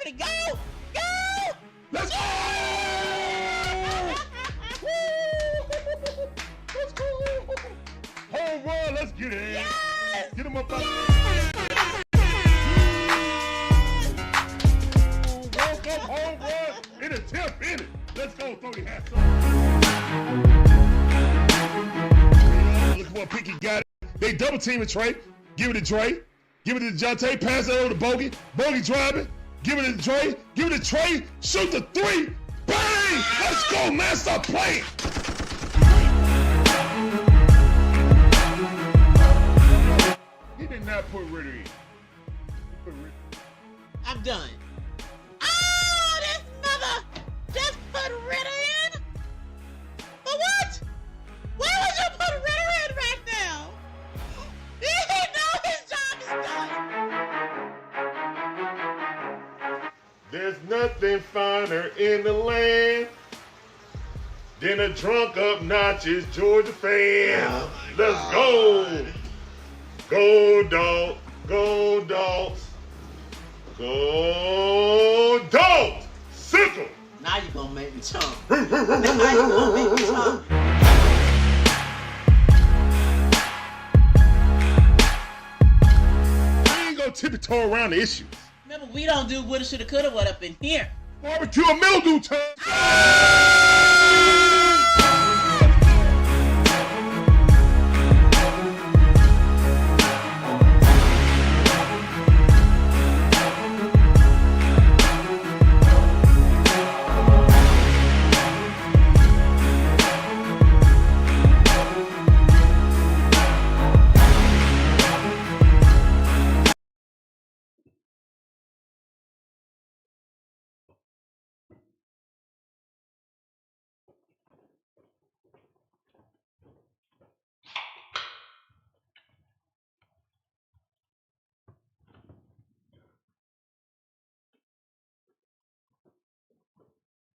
ready. Go! Go! Let's go! Let's go! Home run, let's get it. Yes! Get him up out Woke up, home run, in a tip, in it. Let's go, throw your hats on. Look what Pinky got it. They double teaming Trey. Give it to Trey. Give it to Jonte. Pass it over to Bogey. Bogey driving. Give it to Trey. Give it to Trey. Shoot the three. Bang! Let's go, man. Stop playing. He did not put Ritter in. I'm done. Oh, this mother just put Ritter in? For what? Why would you put Ritter in right now? He know his job is done. There's nothing finer in the land than a drunk obnoxious Georgia fan. Oh Let's go. Go, dog. Go, dogs. Go, dogs. Sickle. Now you gonna make me chump. Now you gonna make me chump. We ain't gonna tiptoe around the issues. Remember, we don't do woulda, shoulda, coulda, what up in here. Barbecue and mildew time.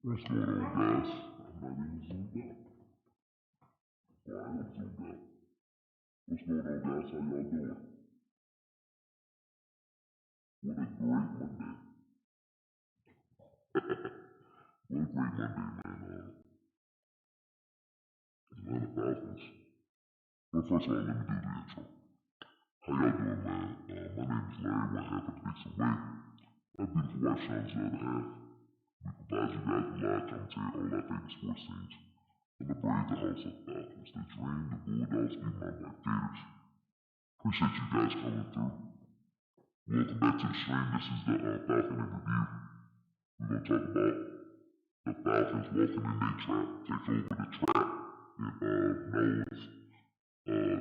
What's going on, guys? My name is T.D.W. Or I am T.D.W. What's going on, guys? How y'all doing? What a great Monday. What a great Monday, man. Atlanta Falcons. Well, first of all, let me do the intro. How y'all doing, man? My name is Larry, one half of Dixon Way. My beautiful wife, Sean's the other half. We provide you guys with live commentary on all our favorite sports teams. And the Braves, the House of Falcons, the Dream, the Bulldogs, even my Black Gators. Appreciate you guys coming through. Welcome back to the stream. This is the Falcon in review. We're going to talk about the Falcons walking in their trap, take over the trap, and Nolan's.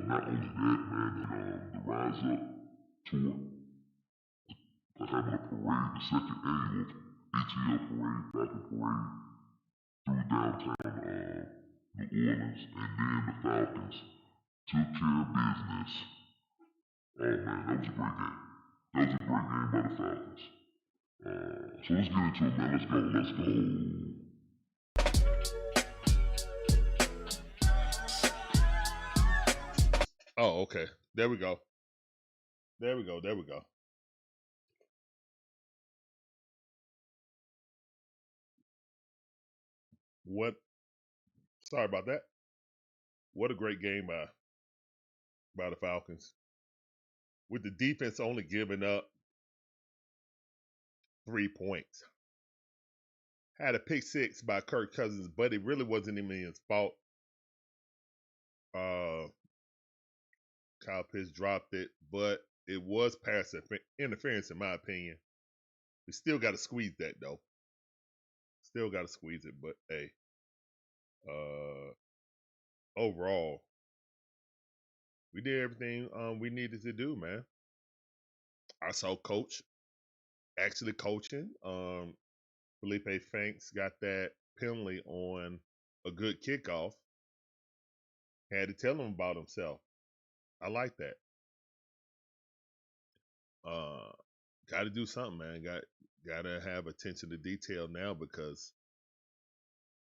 Not only that, man, the Rise Up tour. Having a parade, the second annual ATL parade, Falcon parade, through downtown New Orleans, and then the Falcons took care of business. Oh man, that was a great game. That was a great game by the Falcons. So let's get into it, man. Let's go. Let's go. Oh, okay. There we go. There we go. There we go. What? Sorry about that. What a great game by the Falcons. With the defense only giving up 3 points. Had a pick six by Kirk Cousins, but it really wasn't even his fault. Kyle Pitts dropped it, but it was pass interference in my opinion. We still got to squeeze that though. Still got to squeeze it, but hey, overall, we did everything we needed to do, man. I saw Coach actually coaching. Felipe Franks got that penalty on a good kickoff. Had to tell him about himself. I like that. Got to do something, man. Got to have attention to detail now because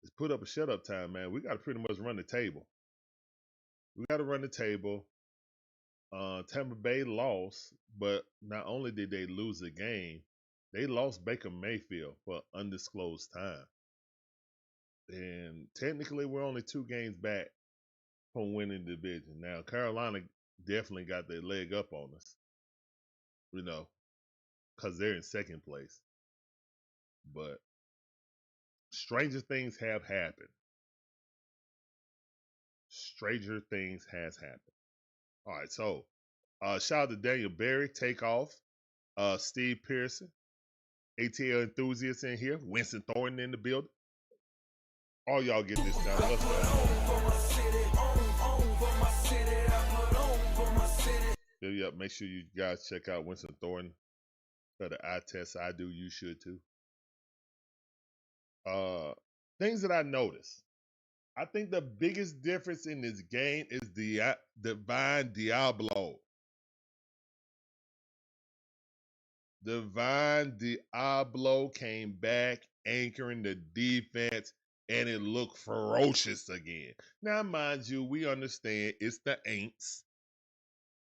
it's put up a shut up time, man. We got to pretty much run the table. We got to run the table. Tampa Bay lost, but not only did they lose the game, They lost Baker Mayfield for undisclosed time. And technically, we're only 2 games back from winning the division. Now, Carolina definitely got their leg up on us, you know, because they're in second place. But stranger things have happened. Stranger things has happened. All right, so shout out to Daniel Berry, Takeoff, Steve Pearson, ATL enthusiasts in here, Winston Thornton in the building. All y'all get this down. Let's go. Yep, make sure you guys check out Winston Thornton for the eye test. I do, you should too. Things that I noticed. I think the biggest difference in this game is the Divine Diablo. Divine Diablo came back anchoring the defense, and it looked ferocious again. Now, mind you, we understand it's the aints,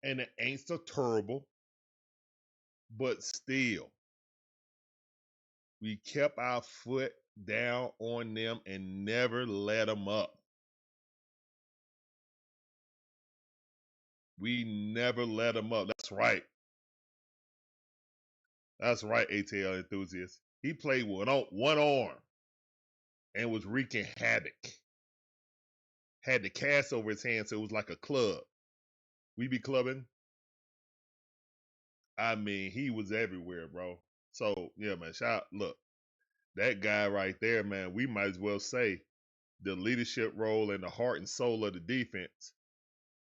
and the aints are terrible, but still, we kept our foot down on them and never let them up. We never let them up. That's right. That's right, ATL enthusiast. He played with one arm and was wreaking havoc. Had the cast over his hand, so it was like a club. We be clubbing. I mean, he was everywhere, bro. So, yeah, man, look, that guy right there, man, we might as well say the leadership role and the heart and soul of the defense,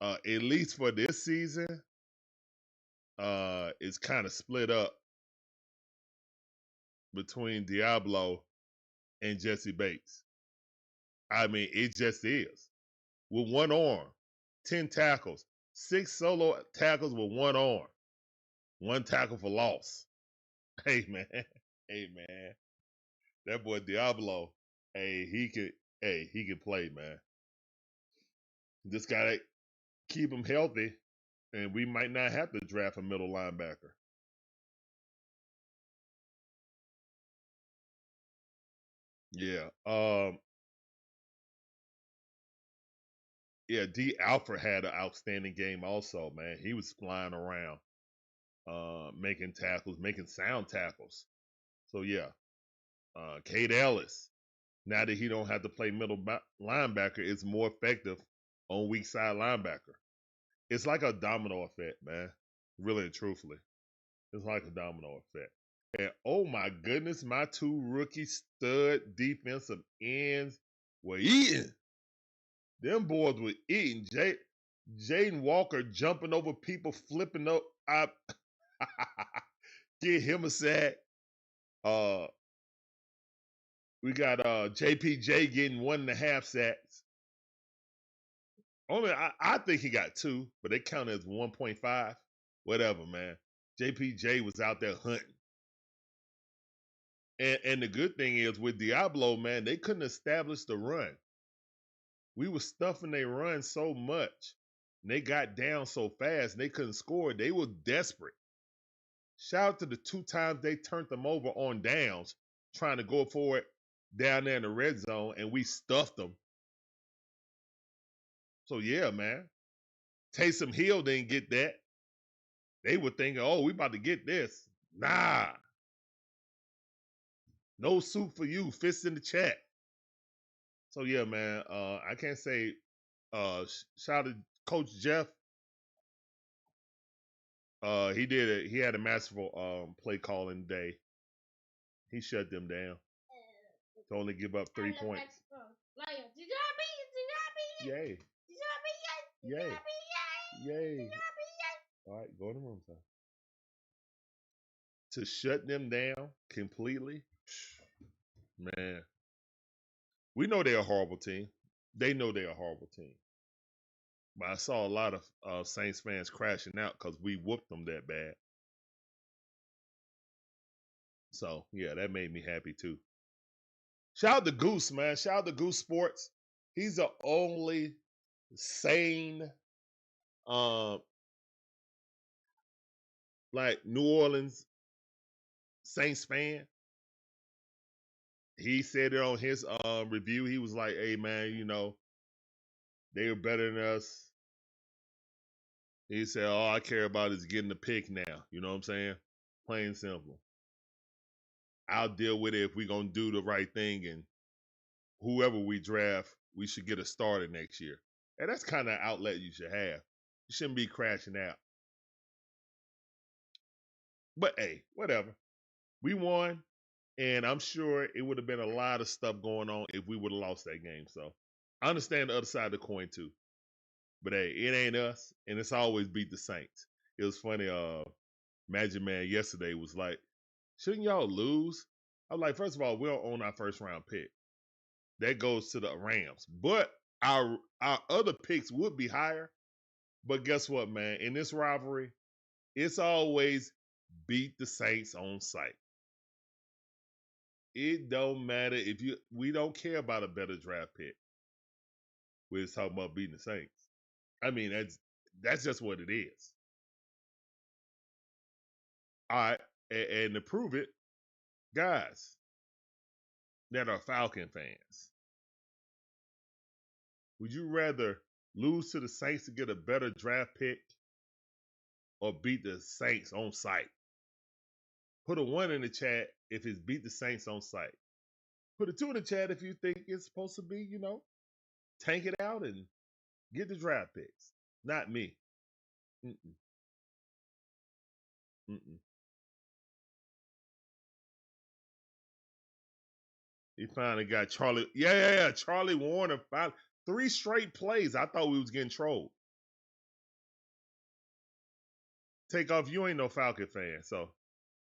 at least for this season, is kind of split up between Diablo and Jesse Bates. I mean, it just is. With one arm, 10 tackles, 6 solo tackles with one arm, 1 tackle for loss. Hey, man. That boy Diablo, he can play, man. Just gotta keep him healthy, and we might not have to draft a middle linebacker. Yeah. Yeah, D. Alfred had an outstanding game also, man. He was flying around, making tackles, making sound tackles. So, yeah. Cade Ellis, now that he don't have to play middle linebacker, is more effective on weak side linebacker. It's like a domino effect, man. Really and truthfully. It's like a domino effect. And oh my goodness, my 2 rookie stud defensive ends were eating. Them boys were eating. Jaden Walker jumping over people, flipping up. Get him a sack. We got JPJ getting 1.5 sacks. Only I think he got 2, but they count as 1.5. Whatever, man. JPJ was out there hunting. And the good thing is with Diablo, man, they couldn't establish the run. We were stuffing their run so much. And they got down so fast and they couldn't score. They were desperate. Shout out to the 2 times they turned them over on downs, trying to go for it down there in the red zone, and we stuffed them. So, yeah, man. Taysom Hill didn't get that. They were thinking, oh, we about to get this. Nah. No soup for you. Fists in the chat. So, yeah, man, I can't say shout out to Coach Jeff. He had a masterful play calling day. He shut them down to only give up 3 points. Yay. Yay. Yay. All right, go in the room, son. To shut them down completely, man. We know they're a horrible team. They know they're a horrible team. But I saw a lot of Saints fans crashing out because we whooped them that bad. So, yeah, that made me happy too. Shout out to Goose, man. Shout out to Goose Sports. He's the only sane, like New Orleans Saints fan. He said it on his review. He was like, "Hey man, you know, they were better than us." He said, "All I care about is getting the pick now." You know what I'm saying? Plain and simple. I'll deal with it if we're gonna do the right thing, and whoever we draft, we should get a starter next year. And that's kind of outlet you should have. You shouldn't be crashing out. But hey, whatever. We won, and I'm sure it would have been a lot of stuff going on if we would have lost that game. So I understand the other side of the coin too. But hey, it ain't us, and it's always beat the Saints. It was funny, Magic Man yesterday was like, shouldn't y'all lose? I was like, first of all, we don't own our first round pick. That goes to the Rams. But our other picks would be higher. But guess what, man? In this rivalry, it's always beat the Saints on site. It don't matter if we don't care about a better draft pick. We're just talking about beating the Saints. I mean, that's just what it is. All right. And to prove it, guys that are Falcon fans, would you rather lose to the Saints to get a better draft pick or beat the Saints on site? Put a 1 in the chat if it's beat the Saints on site. Put a 2 in the chat if you think it's supposed to be, you know, tank it out and get the draft picks. Not me. Mm-mm. Mm-mm. He finally got Charlie. Yeah. Charlie Warner finally. 3 straight plays. I thought we was getting trolled. Take off. You ain't no Falcon fan, so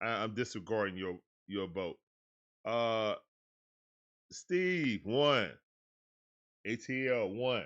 I'm disregarding your vote. Steve 1. ATL 1.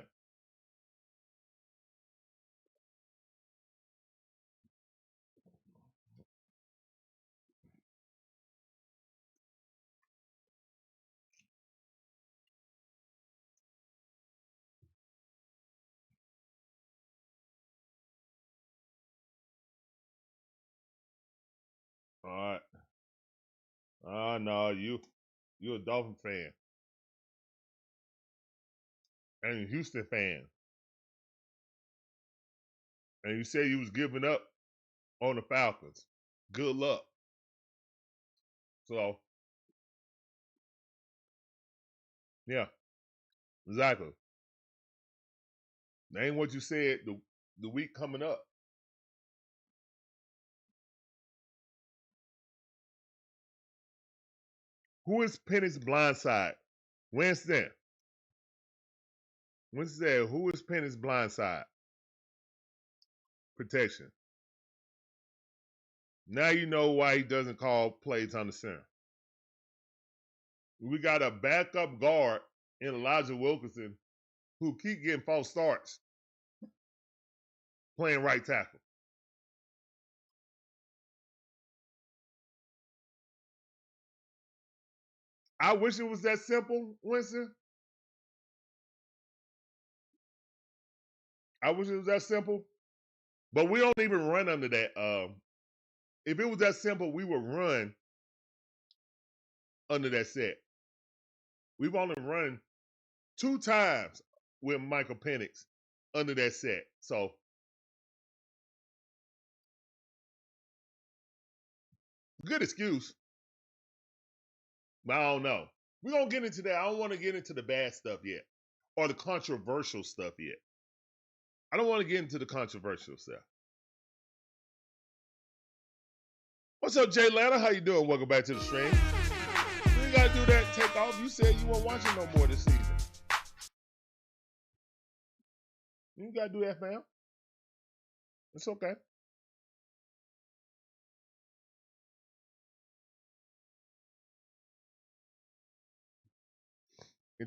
All right. Oh no, you a Dolphin fan and a Houston fan, and you said you was giving up on the Falcons. Good luck. So yeah, exactly. That ain't what you said the week coming up. Who is Penny's blind side? Winston. Winston said, who is Penny's blind side? Protection. Now you know why he doesn't call plays on the center. We got a backup guard in Elijah Wilkinson who keep getting false starts playing right tackle. I wish it was that simple, Winston. I wish it was that simple. But we don't even run under that. If it was that simple, we would run under that set. We've only run 2 times with Michael Penix under that set. So good excuse. But I don't know. We're going to get into that. I don't want to get into the bad stuff yet or the controversial stuff yet. I don't want to get into the controversial stuff. What's up, Jay Lana? How you doing? Welcome back to the stream. You ain't got to do that take off. You said you weren't watching no more this season. You got to do that, fam. It's okay.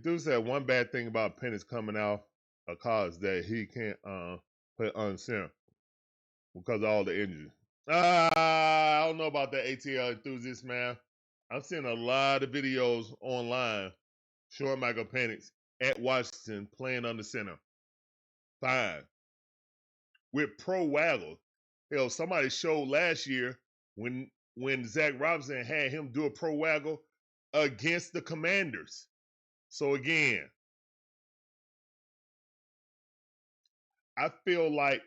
Dude said one bad thing about Penix coming off a cause that he can't play on center because of all the injuries. I don't know about that ATL enthusiast, man. I'm seeing a lot of videos online showing Michael Penix at Washington playing on the center. Fine. With pro waggle. Hell, somebody showed last year when when Zach Robinson had him do a pro waggle against the Commanders. So again, I feel like,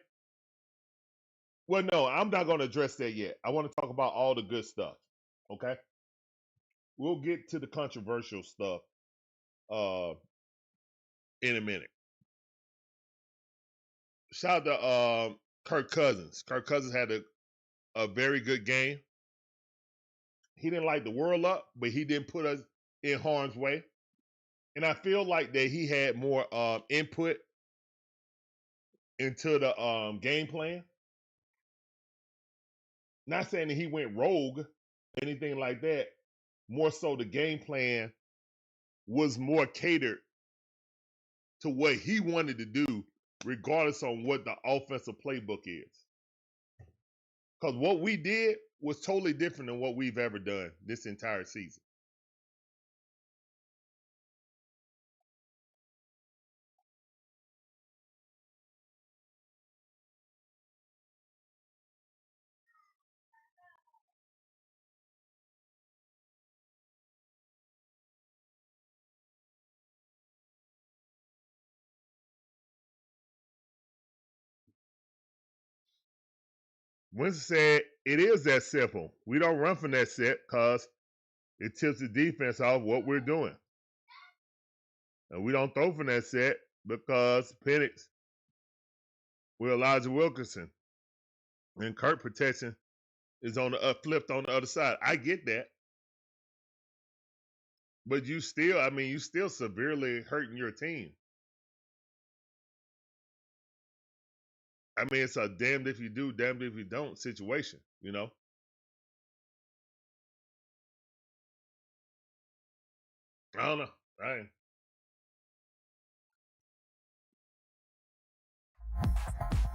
well, no, I'm not going to address that yet. I want to talk about all the good stuff. Okay, we'll get to the controversial stuff in a minute. Shout out to Kirk Cousins. Kirk Cousins had a very good game. He didn't light the world up, but he didn't put us in harm's way. And I feel like that he had more input into the game plan. Not saying that he went rogue, anything like that. More so, the game plan was more catered to what he wanted to do, regardless on what the offensive playbook is. Because what we did was totally different than what we've ever done this entire season. Winston said, it is that simple. We don't run from that set because it tips the defense off what we're doing. And we don't throw from that set because Penix with Elijah Wilkinson and Kurt protection is on the flipped on the other side. I get that. But you still severely hurting your team. I mean, it's a damned if you do, damned if you don't situation, you know? I don't know.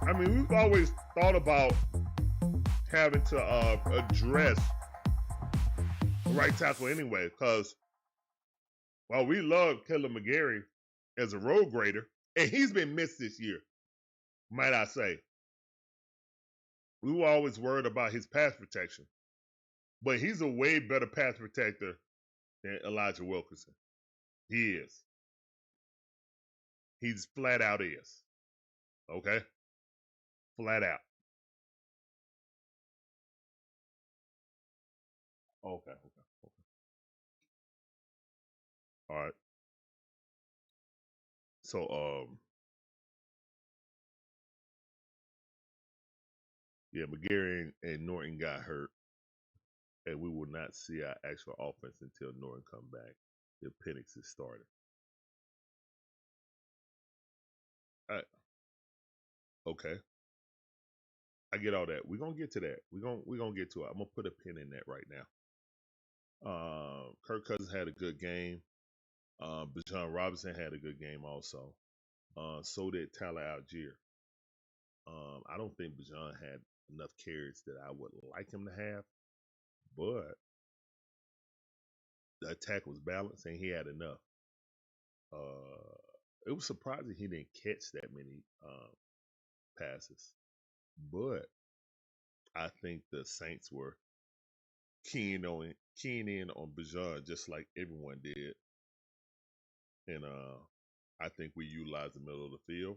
I mean, we've always thought about having to address right tackle anyway, because while we love Caleb McGarry as a road grader, and he's been missed this year, might I say, we were always worried about his pass protection. But he's a way better pass protector than Elijah Wilkinson. He is. He's flat out is. Okay? Flat out. Okay. All right. So, yeah, McGarry and Norton got hurt, and we will not see our actual offense until Norton come back if Penix is started. All right. Okay. I get all that. We're gonna get to that. We're gonna get to it. I'm gonna put a pin in that right now. Kirk Cousins had a good game. Bijan Robinson had a good game also. So did Tyler Algier. I don't think Bijan had enough carries that I would like him to have, but the attack was balanced and he had enough. It was surprising he didn't catch that many passes, but I think the Saints were keying in on Bijan just like everyone did, and I think we utilized the middle of the field.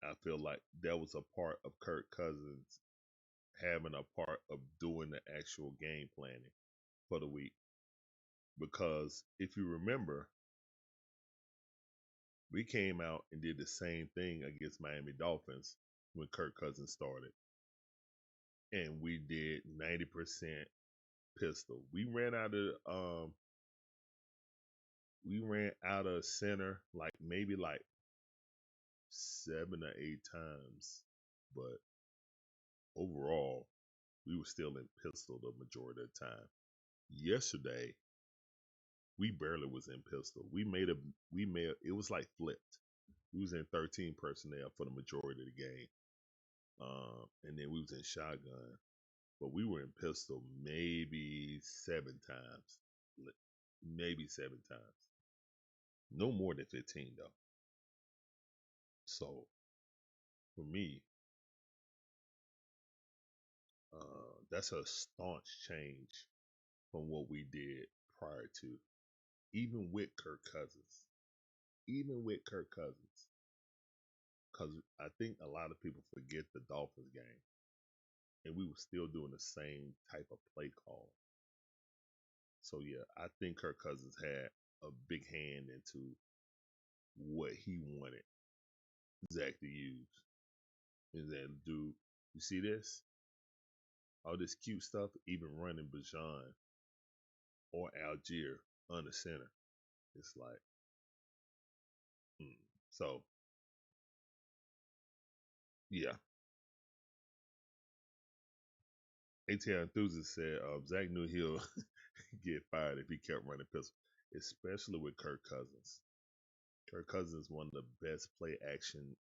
I feel like that was a part of Kirk Cousins having a part of doing the actual game planning for the week. Because if you remember, we came out and did the same thing against Miami Dolphins when Kirk Cousins started. And we did 90% pistol. We ran out of center maybe 7 or 8 times. But overall, we were still in pistol the majority of the time. Yesterday, we barely was in pistol. It was like flipped. We was in 13 personnel for the majority of the game. And then we was in shotgun. But we were in pistol maybe 7 times. Maybe 7 times. No more than 15 though. So for me, That's a staunch change from what we did prior to, even with Kirk Cousins. Even with Kirk Cousins. Because I think a lot of people forget the Dolphins game. And we were still doing the same type of play call. So, yeah, I think Kirk Cousins had a big hand into what he wanted Zach to use. And then, dude, you see this? All this cute stuff, even running Bajan or Algier under center. It's like, So, yeah. ATL Enthusiast said Zach knew he'll get fired if he kept running pistol, especially with Kirk Cousins. Kirk Cousins is one of the best play action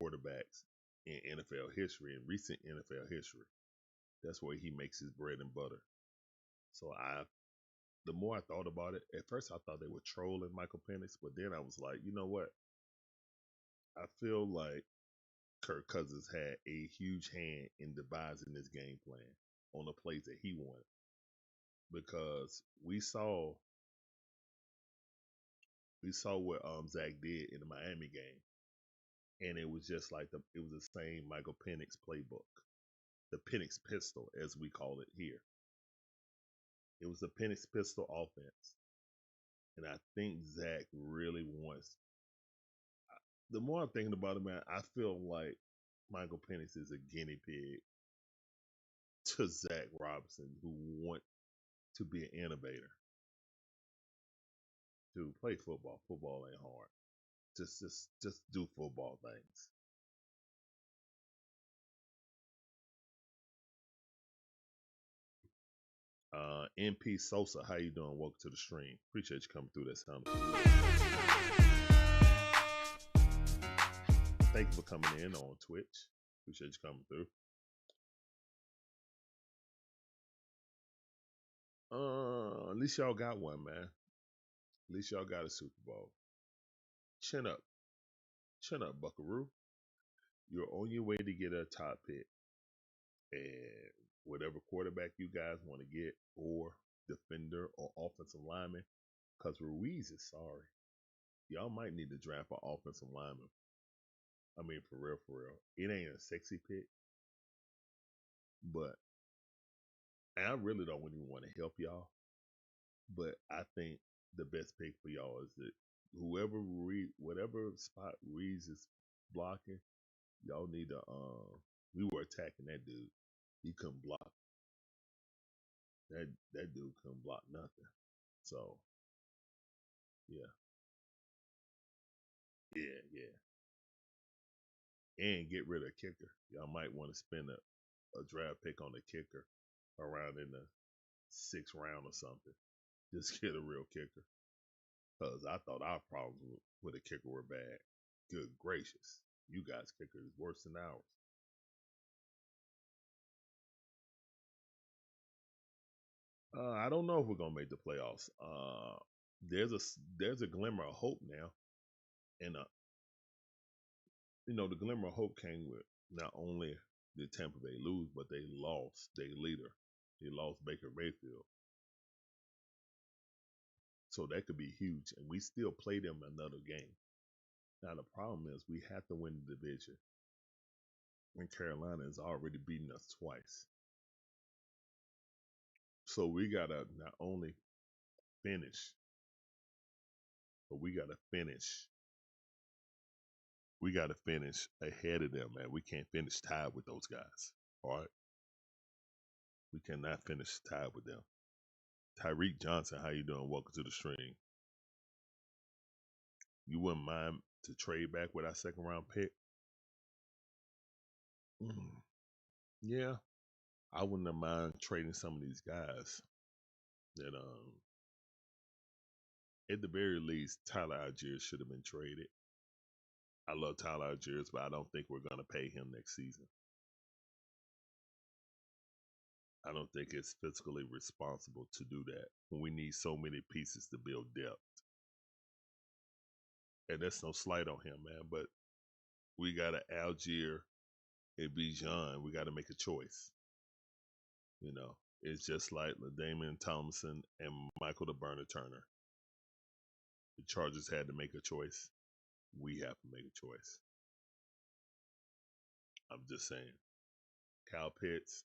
quarterbacks in NFL history, in recent NFL history. That's where he makes his bread and butter. So the more I thought about it, at first I thought they were trolling Michael Penix, but then I was like, you know what? I feel like Kirk Cousins had a huge hand in devising this game plan on the plays that he wanted, because we saw what Zach did in the Miami game, and it was just like it was the same Michael Penix playbook, the Penix pistol as we call it here. It was the Penix pistol offense, and I think Zach really wants. The more I'm thinking about it, man, I feel like Michael Penix is a guinea pig to Zach Robinson, who want to be an innovator. Dude, play football. Football ain't hard. Just do football things. NP Sosa, how you doing? Welcome to the stream. Appreciate you coming through. That sound. Thank you for coming in on Twitch. Appreciate you coming through. At least y'all got one, man. At least y'all got a Super Bowl. Chin up. Chin up, Buckaroo. You're on your way to get a top pick. And whatever quarterback you guys want to get, or defender or offensive lineman, because Ruiz is sorry. Y'all might need to draft an offensive lineman. I mean, for real. It ain't a sexy pick, but and I really don't even want to help y'all. But I think the best pick for y'all is that whatever spot Reeves is blocking, y'all need to we were attacking that dude. He couldn't block. That dude couldn't block nothing. So yeah. And get rid of kicker. Y'all might want to spend a draft pick on the kicker around in the 6th round or something. Just get a real kicker. Because I thought our problems with a kicker were bad. Good gracious. You guys' kicker is worse than ours. I don't know if we're gonna make the playoffs. There's a glimmer of hope now, and the glimmer of hope came with not only did Tampa Bay lose, but they lost their leader. They lost Baker Mayfield, so that could be huge. And we still play them another game. Now the problem is we have to win the division, and Carolina has already beaten us twice. So we gotta not only finish, but we gotta finish. We gotta finish ahead of them, man. We can't finish tied with those guys. All right. We cannot finish tied with them. Tyreek Johnson, how you doing? Welcome to the stream. You wouldn't mind to trade back with our 2nd round pick? Yeah. I wouldn't have mind trading some of these guys that at the very least Tyler Algier should have been traded. I love Tyler Algier, but I don't think we're gonna pay him next season. I don't think it's fiscally responsible to do that when we need so many pieces to build depth. And that's no slight on him, man. But we got an Algier and Bijan. We got to make a choice. It's just like LaDainian Tomlinson and Michael the Burner Turner. The Chargers had to make a choice. We have to make a choice. I'm just saying. Kyle Pitts,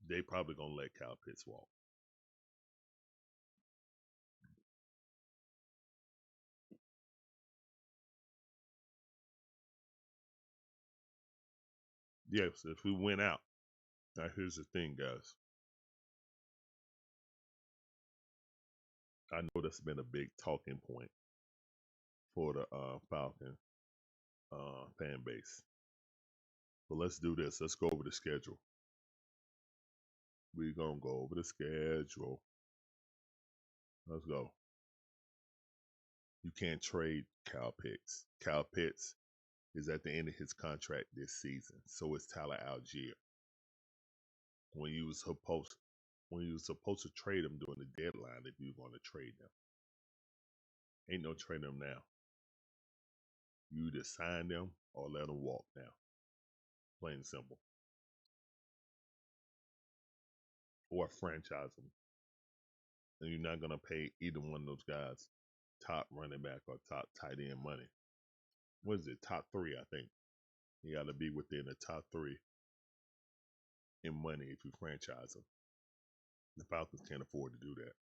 they probably gonna let Kyle Pitts walk. Yes, if we win out. Now here's the thing, guys. I know that's been a big talking point for the Falcon fan base. But let's do this. Let's go over the schedule. We're gonna go over the schedule. Let's go. You can't trade Kyle Pitts. Kyle Pitts is at the end of his contract this season. So is Tyler Algier. When you was supposed to trade him during the deadline, if you want to trade them, ain't no trading them now. You either sign them or let them walk now. Plain and simple. Or franchise them. And you're not gonna pay either one of those guys top running back or top tight end money. What is it? Top 3, I think. You got to be within the top 3 in money if you franchise them. The Falcons can't afford to do that.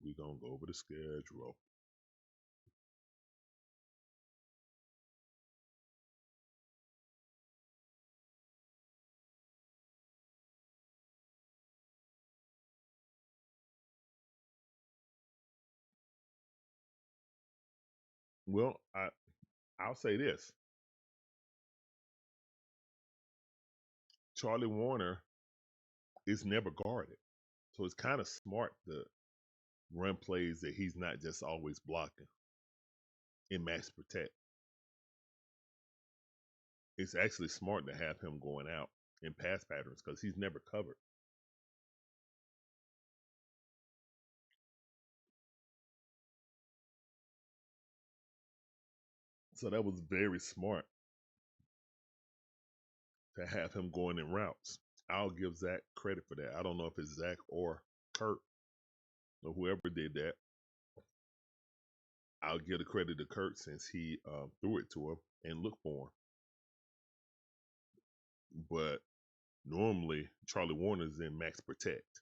We're going to go over the schedule. Well, I'll say this. Charlie Warner is never guarded. So it's kind of smart to run plays that he's not just always blocking in max protect. It's actually smart to have him going out in pass patterns because he's never covered. So that was very smart to have him going in routes. I'll give Zach credit for that. I don't know if it's Zach or Kurt or whoever did that. I'll give the credit to Kurt since he threw it to him and looked for him. But normally, Charlie Warner's in max protect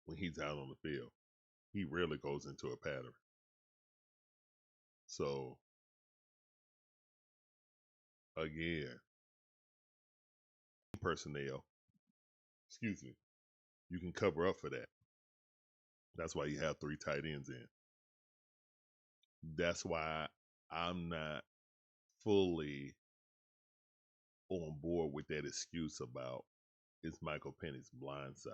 when he's out on the field. He rarely goes into a pattern. So, again, personnel, excuse me, you can cover up for that. That's why you have 3 tight ends in. That's why I'm not fully on board with that excuse about it's Michael Penix's blind side.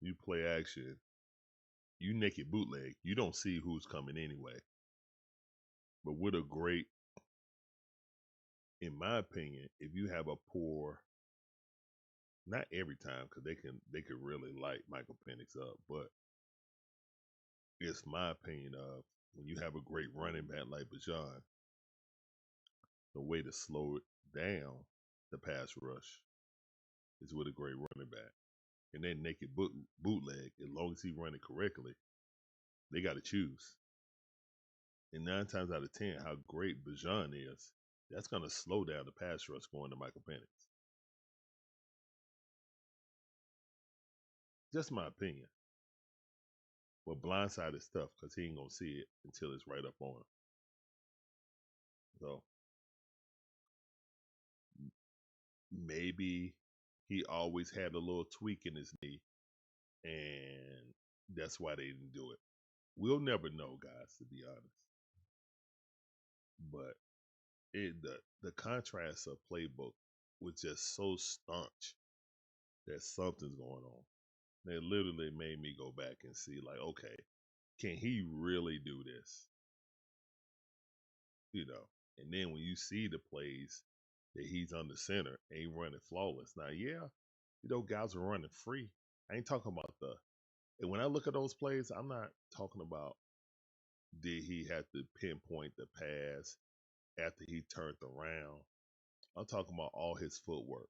You play action, you naked bootleg, you don't see who's coming anyway. But with a great, in my opinion, if you have a poor, not every time because they could really light Michael Penix up, but it's my opinion of when you have a great running back like Bijan, the way to slow it down the pass rush is with a great running back. And then naked bootleg, as long as he run it correctly, they got to choose. And 9 times out of 10, how great Bijan is, that's going to slow down the pass rush going to Michael Penix. Just my opinion. But blindside is tough because he ain't going to see it until it's right up on him. So maybe he always had a little tweak in his knee, and that's why they didn't do it. We'll never know, guys, to be honest. But the contrast of playbook was just so staunch that something's going on. It literally made me go back and see, like, okay, can he really do this? And then when you see the plays that he's under center and he running flawless. Now, yeah, guys are running free. I ain't talking about and when I look at those plays, I'm not talking about did he have to pinpoint the pass after he turned around. I'm talking about all his footwork.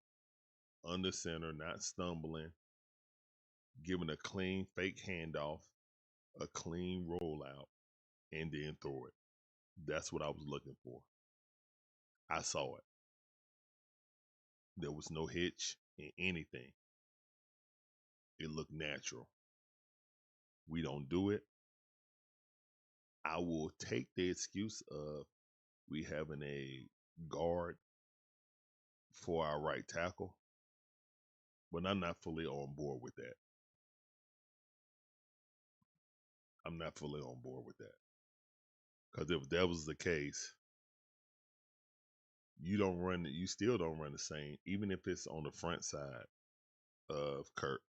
Under center, not stumbling, giving a clean fake handoff, a clean rollout, and then throw it. That's what I was looking for. I saw it. There was no hitch in anything. It looked natural. We don't do it. I will take the excuse of we having a guard for our right tackle, but I'm not fully on board with that. I'm not fully on board with that. Because if that was the case, you still don't run the same, even if it's on the front side of Kirk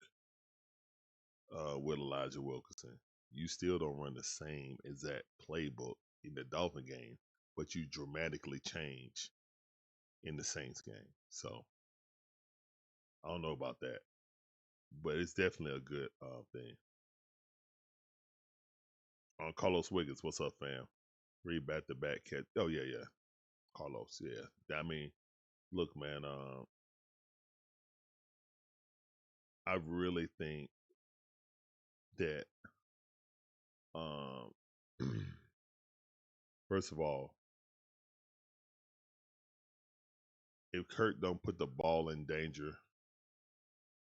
with Elijah Wilkinson. You still don't run the same exact playbook in the Dolphin game, but you dramatically change in the Saints game. So I don't know about that, but it's definitely a good thing. Carlos Wiggins, what's up, fam? Read back to back catch. Oh yeah, Carlos, yeah. I mean, look, man. I really think that first of all, if Kirk don't put the ball in danger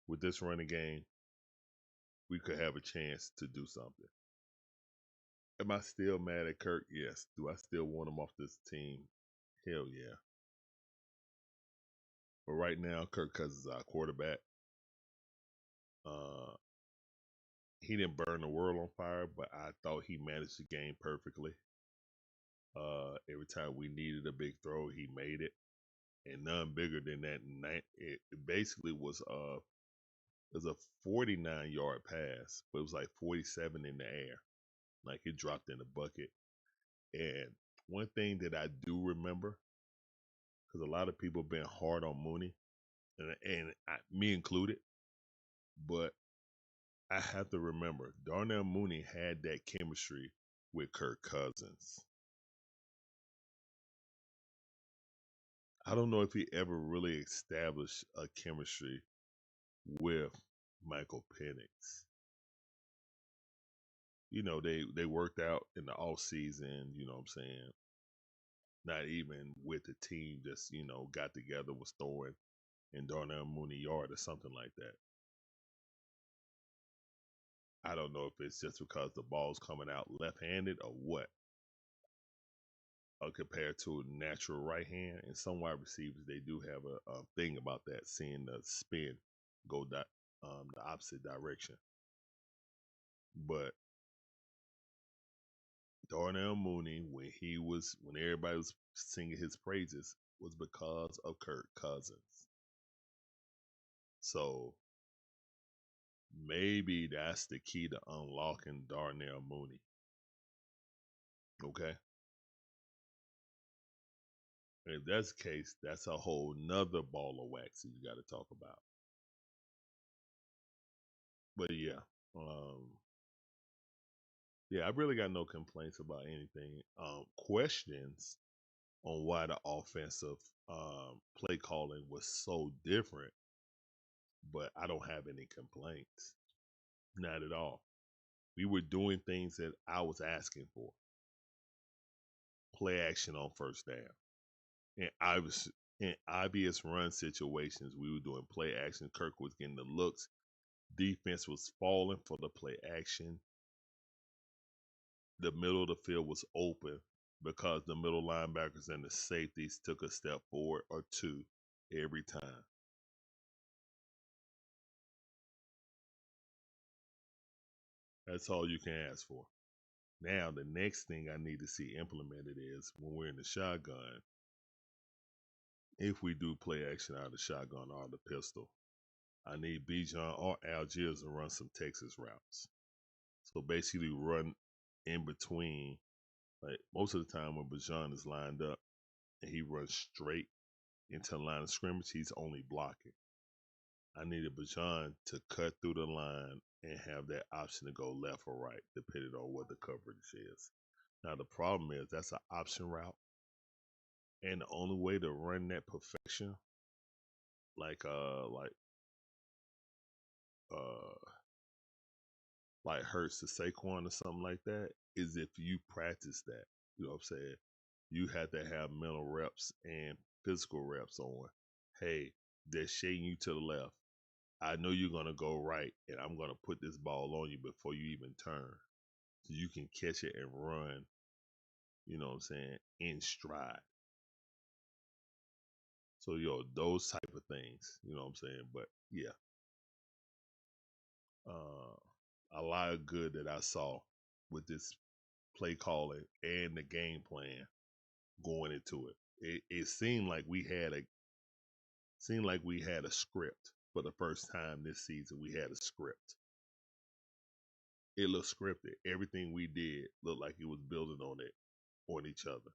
with this running game, we could have a chance to do something. Am I still mad at Kirk? Yes. Do I still want him off this team? Hell yeah. But right now, Kirk Cousins is our quarterback. He didn't burn the world on fire, but I thought he managed the game perfectly. Every time we needed a big throw, he made it, and none bigger than that. It basically was a 49-yard pass, but it was like 47 in the air, like it dropped in the bucket. And one thing that I do remember, because a lot of people have been hard on Mooney, and me included, but I have to remember Darnell Mooney had that chemistry with Kirk Cousins. I don't know if he ever really established a chemistry with Michael Penix. You know, they worked out in the off season, you know what I'm saying? Not even with the team, just, got together, was throwing in Darnell Mooney yard or something like that. I don't know if it's just because the ball's coming out left-handed or what. Compared to a natural right hand, and some wide receivers, they do have a thing about that, seeing the spin go the opposite direction. But Darnell Mooney, when everybody was singing his praises, was because of Kirk Cousins. So maybe that's the key to unlocking Darnell Mooney. Okay. And if that's the case, that's a whole nother ball of wax that you got to talk about. But yeah, I really got no complaints about anything. Questions on why the offensive play calling was so different, but I don't have any complaints. Not at all. We were doing things that I was asking for. Play action on first down. And I was in obvious run situations, we were doing play action. Kirk was getting the looks. Defense was falling for the play action. The middle of the field was open because the middle linebackers and the safeties took a step forward or two every time. That's all you can ask for. Now, the next thing I need to see implemented is when we're in the shotgun, if we do play action out of the shotgun or the pistol, I need Bijan or Algiers to run some Texas routes. So basically run in between. Like most of the time when Bijan is lined up and he runs straight into the line of scrimmage, he's only blocking. I needed Bajan to cut through the line and have that option to go left or right, depending on what the coverage is. Now the problem is that's an option route, and the only way to run that perfection, like uh like Hurts to Saquon or something like that, is if you practice that. You know what I'm saying? You have to have mental reps and physical reps on. Hey, they're shading you to the left. I know you're gonna go right, and I'm gonna put this ball on you before you even turn, so you can catch it and run. You know what I'm saying? In stride. So those type of things. You know what I'm saying? But yeah, a lot of good that I saw with this play calling and the game plan going into it. It seemed like we had a script for the first time this season. We had a script. It looked scripted. Everything we did looked like it was building on each other.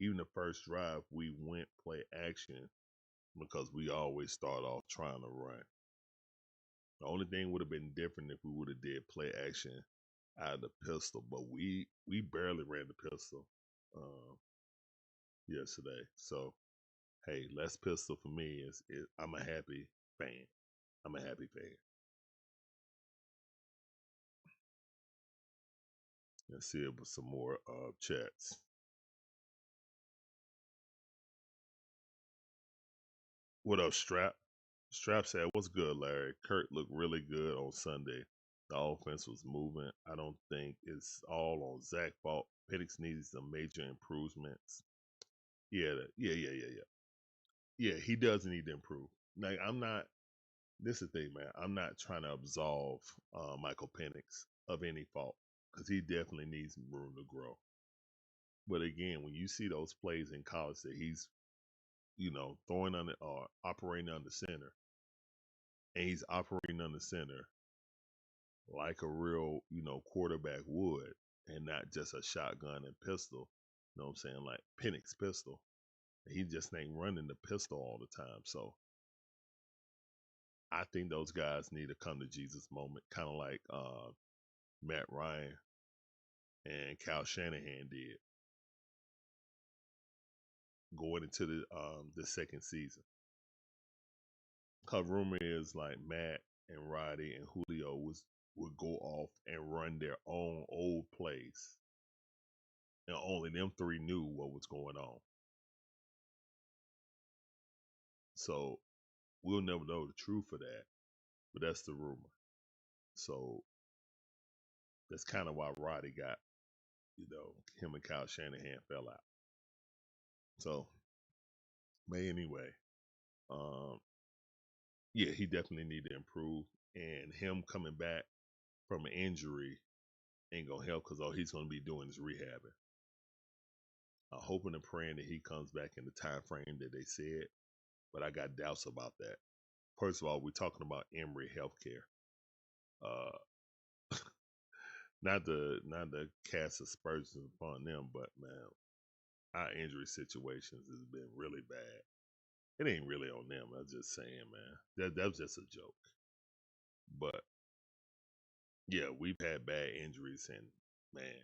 Even the first drive, we went play action because we always start off trying to run. The only thing would have been different if we would have did play action out of the pistol, but we barely ran the pistol yesterday. So hey, less pistol for me is I'm a happy fan. I'm a happy fan. Let's see if some more chats. What up, Strap? Strap said, "What's good, Larry? Kurt looked really good on Sunday. The offense was moving. I don't think it's all on Zach's fault. Penix needs some major improvements. Yeah, he does need to improve. Like I'm not. This is the thing, man. I'm not trying to absolve Michael Penix of any fault because he definitely needs room to grow. But again, when you see those plays in college that he's, throwing on the or operating on the center, and he's operating on the center like a real, quarterback would, and not just a shotgun and pistol. You know what I'm saying? Like Penix pistol. He just ain't running the pistol all the time. So I think those guys need to come to Jesus moment, kind of like Matt Ryan and Kyle Shanahan did going into the second season. Cause rumor is like Matt and Roddy and Julio would go off and run their own old plays, and only them three knew what was going on. So we'll never know the truth of that, but that's the rumor. So that's kind of why Roddy got, him and Kyle Shanahan fell out. So, but anyway, um, yeah, he definitely need to improve, and him coming back from an injury ain't gonna help because all he's gonna be doing is rehabbing. I'm hoping and praying that he comes back in the time frame that they said, but I got doubts about that. First of all, we're talking about Emory Healthcare. Not the cast aspersions upon them, but man, our injury situations has been really bad. It ain't really on them. I'm just saying, man. That was just a joke. But yeah, we've had bad injuries, and man,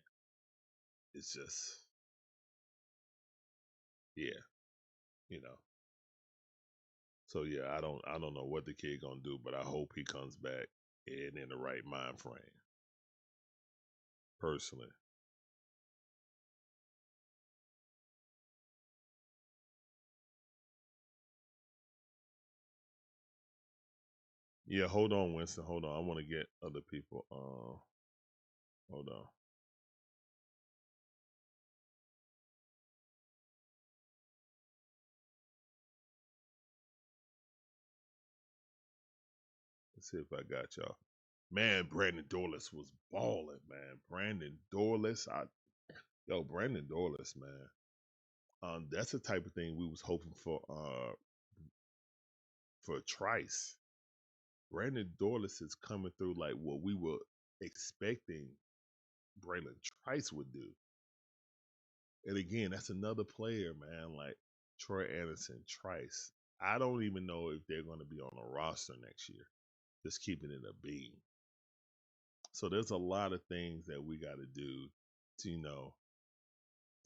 it's just yeah, you know. So yeah, I don't know what the kid gonna do, but I hope he comes back and in the right mind frame. Personally. Yeah, hold on, Winston. Hold on. I want to get other people. Hold on. Let's see if I got y'all. Man, Brandon Dorless was balling, man. Brandon Dorless, Brandon Dorless, man. That's the type of thing we was hoping for Trice. Brandon Dorless is coming through like what we were expecting Braylon Trice would do. And again, that's another player, man, like Troy Anderson, Trice. I don't even know if they're going to be on a roster next year. Just keeping it a beam. So there's a lot of things that we got to do to,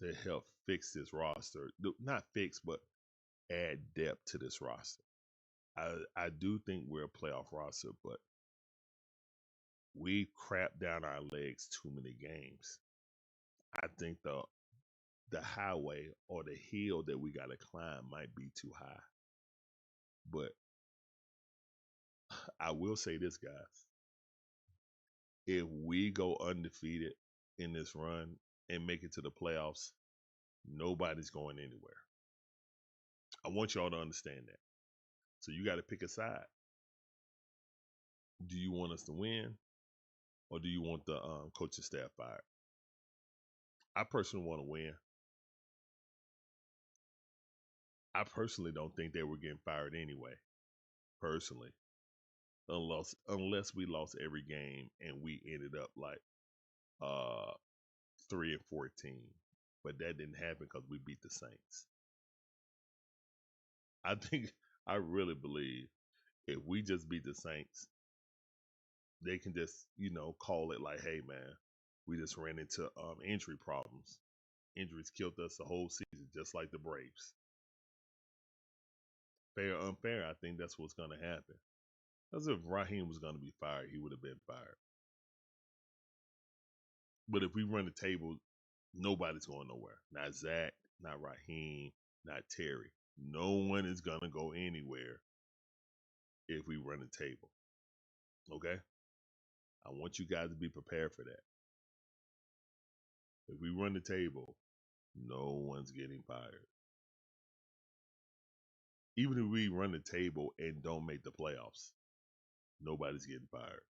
to help fix this roster. Not fix, but add depth to this roster. I do think we're a playoff roster, but we crap down our legs too many games. I think the highway or the hill that we got to climb might be too high. But I will say this, guys. If we go undefeated in this run and make it to the playoffs, nobody's going anywhere. I want y'all to understand that. So you got to pick a side. Do you want us to win, or do you want the coaching staff fired? I personally want to win. I personally don't think they were getting fired anyway. Personally, unless we lost every game and we ended up like 3-14, but that didn't happen because we beat the Saints. I really believe if we just beat the Saints, they can just call it like, hey man, we just ran into injury problems. Injuries killed us the whole season, just like the Braves. Fair or unfair, I think that's what's going to happen. As if Raheem was going to be fired, he would have been fired. But if we run the table, nobody's going nowhere. Not Zach, not Raheem, not Terry. No one is going to go anywhere if we run the table. Okay? I want you guys to be prepared for that. If we run the table, no one's getting fired. Even if we run the table and don't make the playoffs, nobody's getting fired.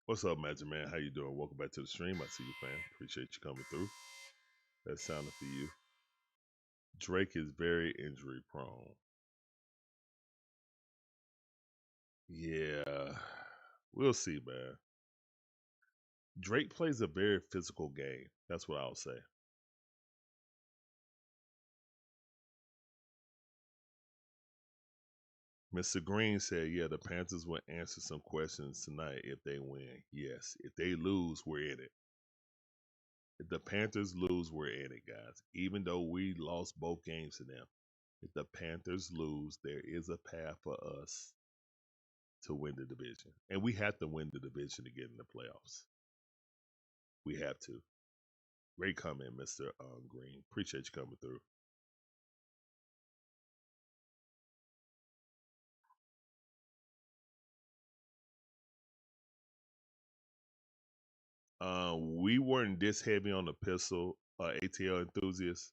What's up, Magic Man? How you doing? Welcome back to the stream. I see you, fam. Appreciate you coming through. That sounded for you. Drake is very injury prone. Yeah, we'll see, man. Drake plays a very physical game. That's what I'll say. Mr. Green said, yeah, the Panthers will answer some questions tonight if they win. Yes. If they lose, we're in it. If the Panthers lose, we're in it, guys. Even though we lost both games to them, if the Panthers lose, there is a path for us to win the division. And we have to win the division to get in the playoffs. We have to. Great comment, Mr. Green. Appreciate you coming through. We weren't this heavy on the pistol, ATL enthusiasts.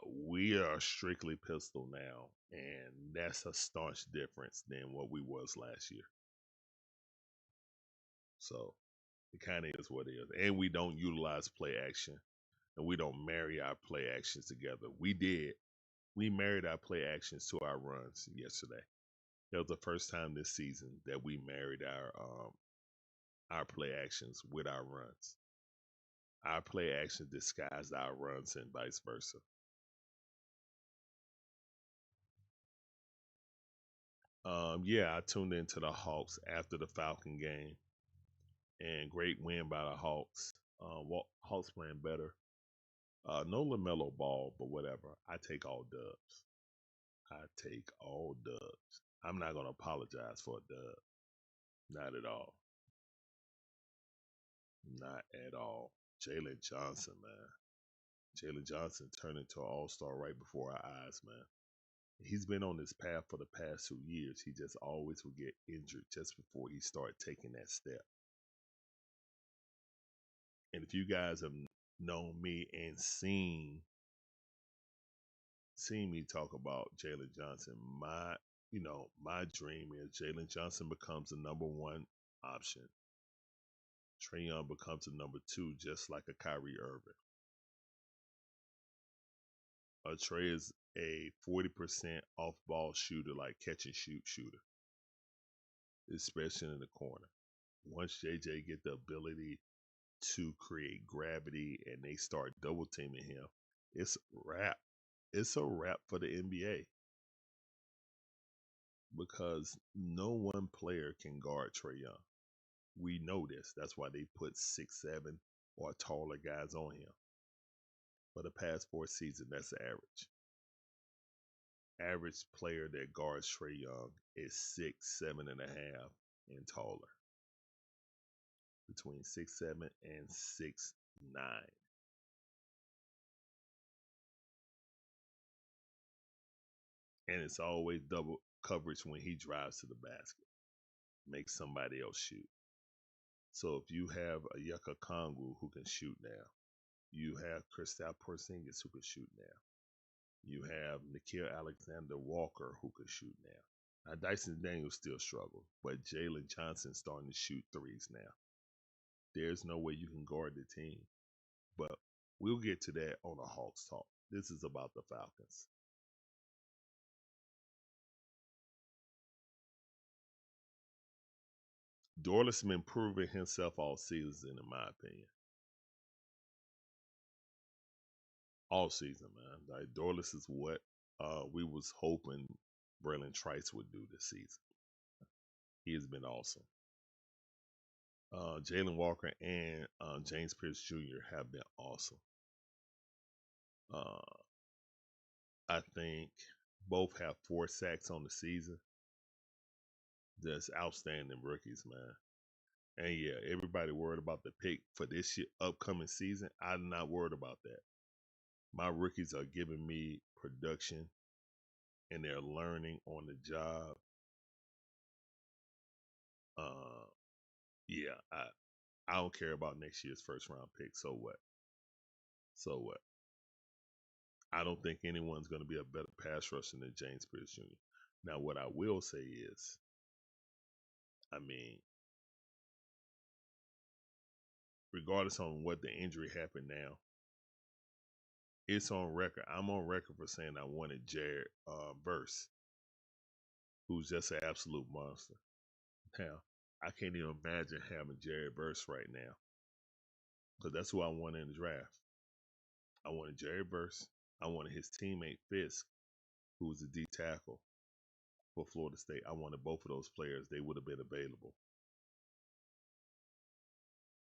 We are strictly pistol now, and that's a staunch difference than what we was last year. So it kind of is what it is. And we don't utilize play action, and we don't marry our play actions together. We did. We married our play actions to our runs yesterday. That was the first time this season that we married our play actions with our runs. Our play action disguised our runs and vice versa. Yeah, I tuned into the Hawks after the Falcon game, and great win by the Hawks. Hawks playing better. No LaMelo Ball, but whatever. I take all dubs. I take all dubs. I'm not gonna apologize for a dub. Not at all. Not at all. Jalen Johnson, man. Jalen Johnson turned into an all-star right before our eyes, man. He's been on this path for the past 2 years. He just always would get injured just before he started taking that step. And if you guys have known me and seen me talk about Jalen Johnson, my dream is Jalen Johnson becomes the number one option. Trae Young becomes the number two, just like a Kyrie Irving. Trae is a 40% off-ball shooter, like catch and shoot shooter, especially in the corner. once JJ get the ability to create gravity and they start double teaming him, it's a wrap. It's a wrap for the NBA because no one player can guard Trae Young. We know this. That's why they put 6'7" or taller guys on him. For the past 4 seasons, that's the average. Average player that guards Trae Young is 6'7.5" and taller. Between 6'7" and 6'9". And it's always double coverage when he drives to the basket. Makes somebody else shoot. So if you have a Yucca Kongu who can shoot now, you have Kristaps Porzingis who can shoot now, you have Nickeil Alexander-Walker who can shoot now. Now Dyson Daniels still struggle, but Jalen Johnson's starting to shoot threes now. There's no way you can guard the team. But we'll get to that on a Hawks Talk. This is about the Falcons. Dorless been proving himself all season, in my opinion. All season, man. Like Dorless is what we was hoping Braylon Trice would do this season. He has been awesome. Jalen Walker and James Pierce Jr. have been awesome. I think both have 4 sacks on the season. Just outstanding rookies, man. And yeah, everybody worried about the pick for this year, upcoming season. I'm not worried about that. My rookies are giving me production and they're learning on the job. Yeah, I don't care about next year's first round pick. So what? So what? I don't think anyone's going to be a better pass rusher than James Pierce Jr. Now, what I will say is, I mean, regardless on what the injury happened now, it's on record. I'm on record for saying I wanted Jared Verse, who's just an absolute monster. Now, I can't even imagine having Jared Verse right now because that's who I wanted in the draft. I wanted Jared Verse. I wanted his teammate Fisk, who was a D tackle for Florida State. I wanted both of those players. They would have been available.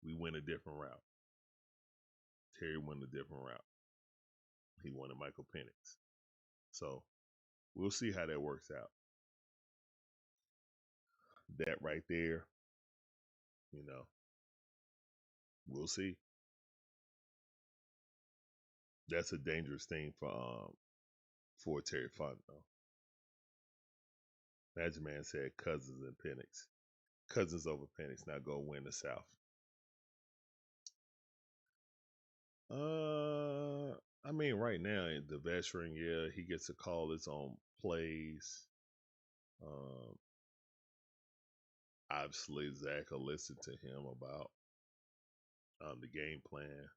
We went a different route. Terry went a different route. He wanted Michael Penix. So we'll see how that works out. That right there, you know, we'll see. That's a dangerous thing for Terry Fontenot. Magic Man said Cousins and Penix. Cousins over Penix, not go win the South. I mean, right now the veteran, yeah, he gets to call his own plays. Obviously, Zach will listen to him about the game plan.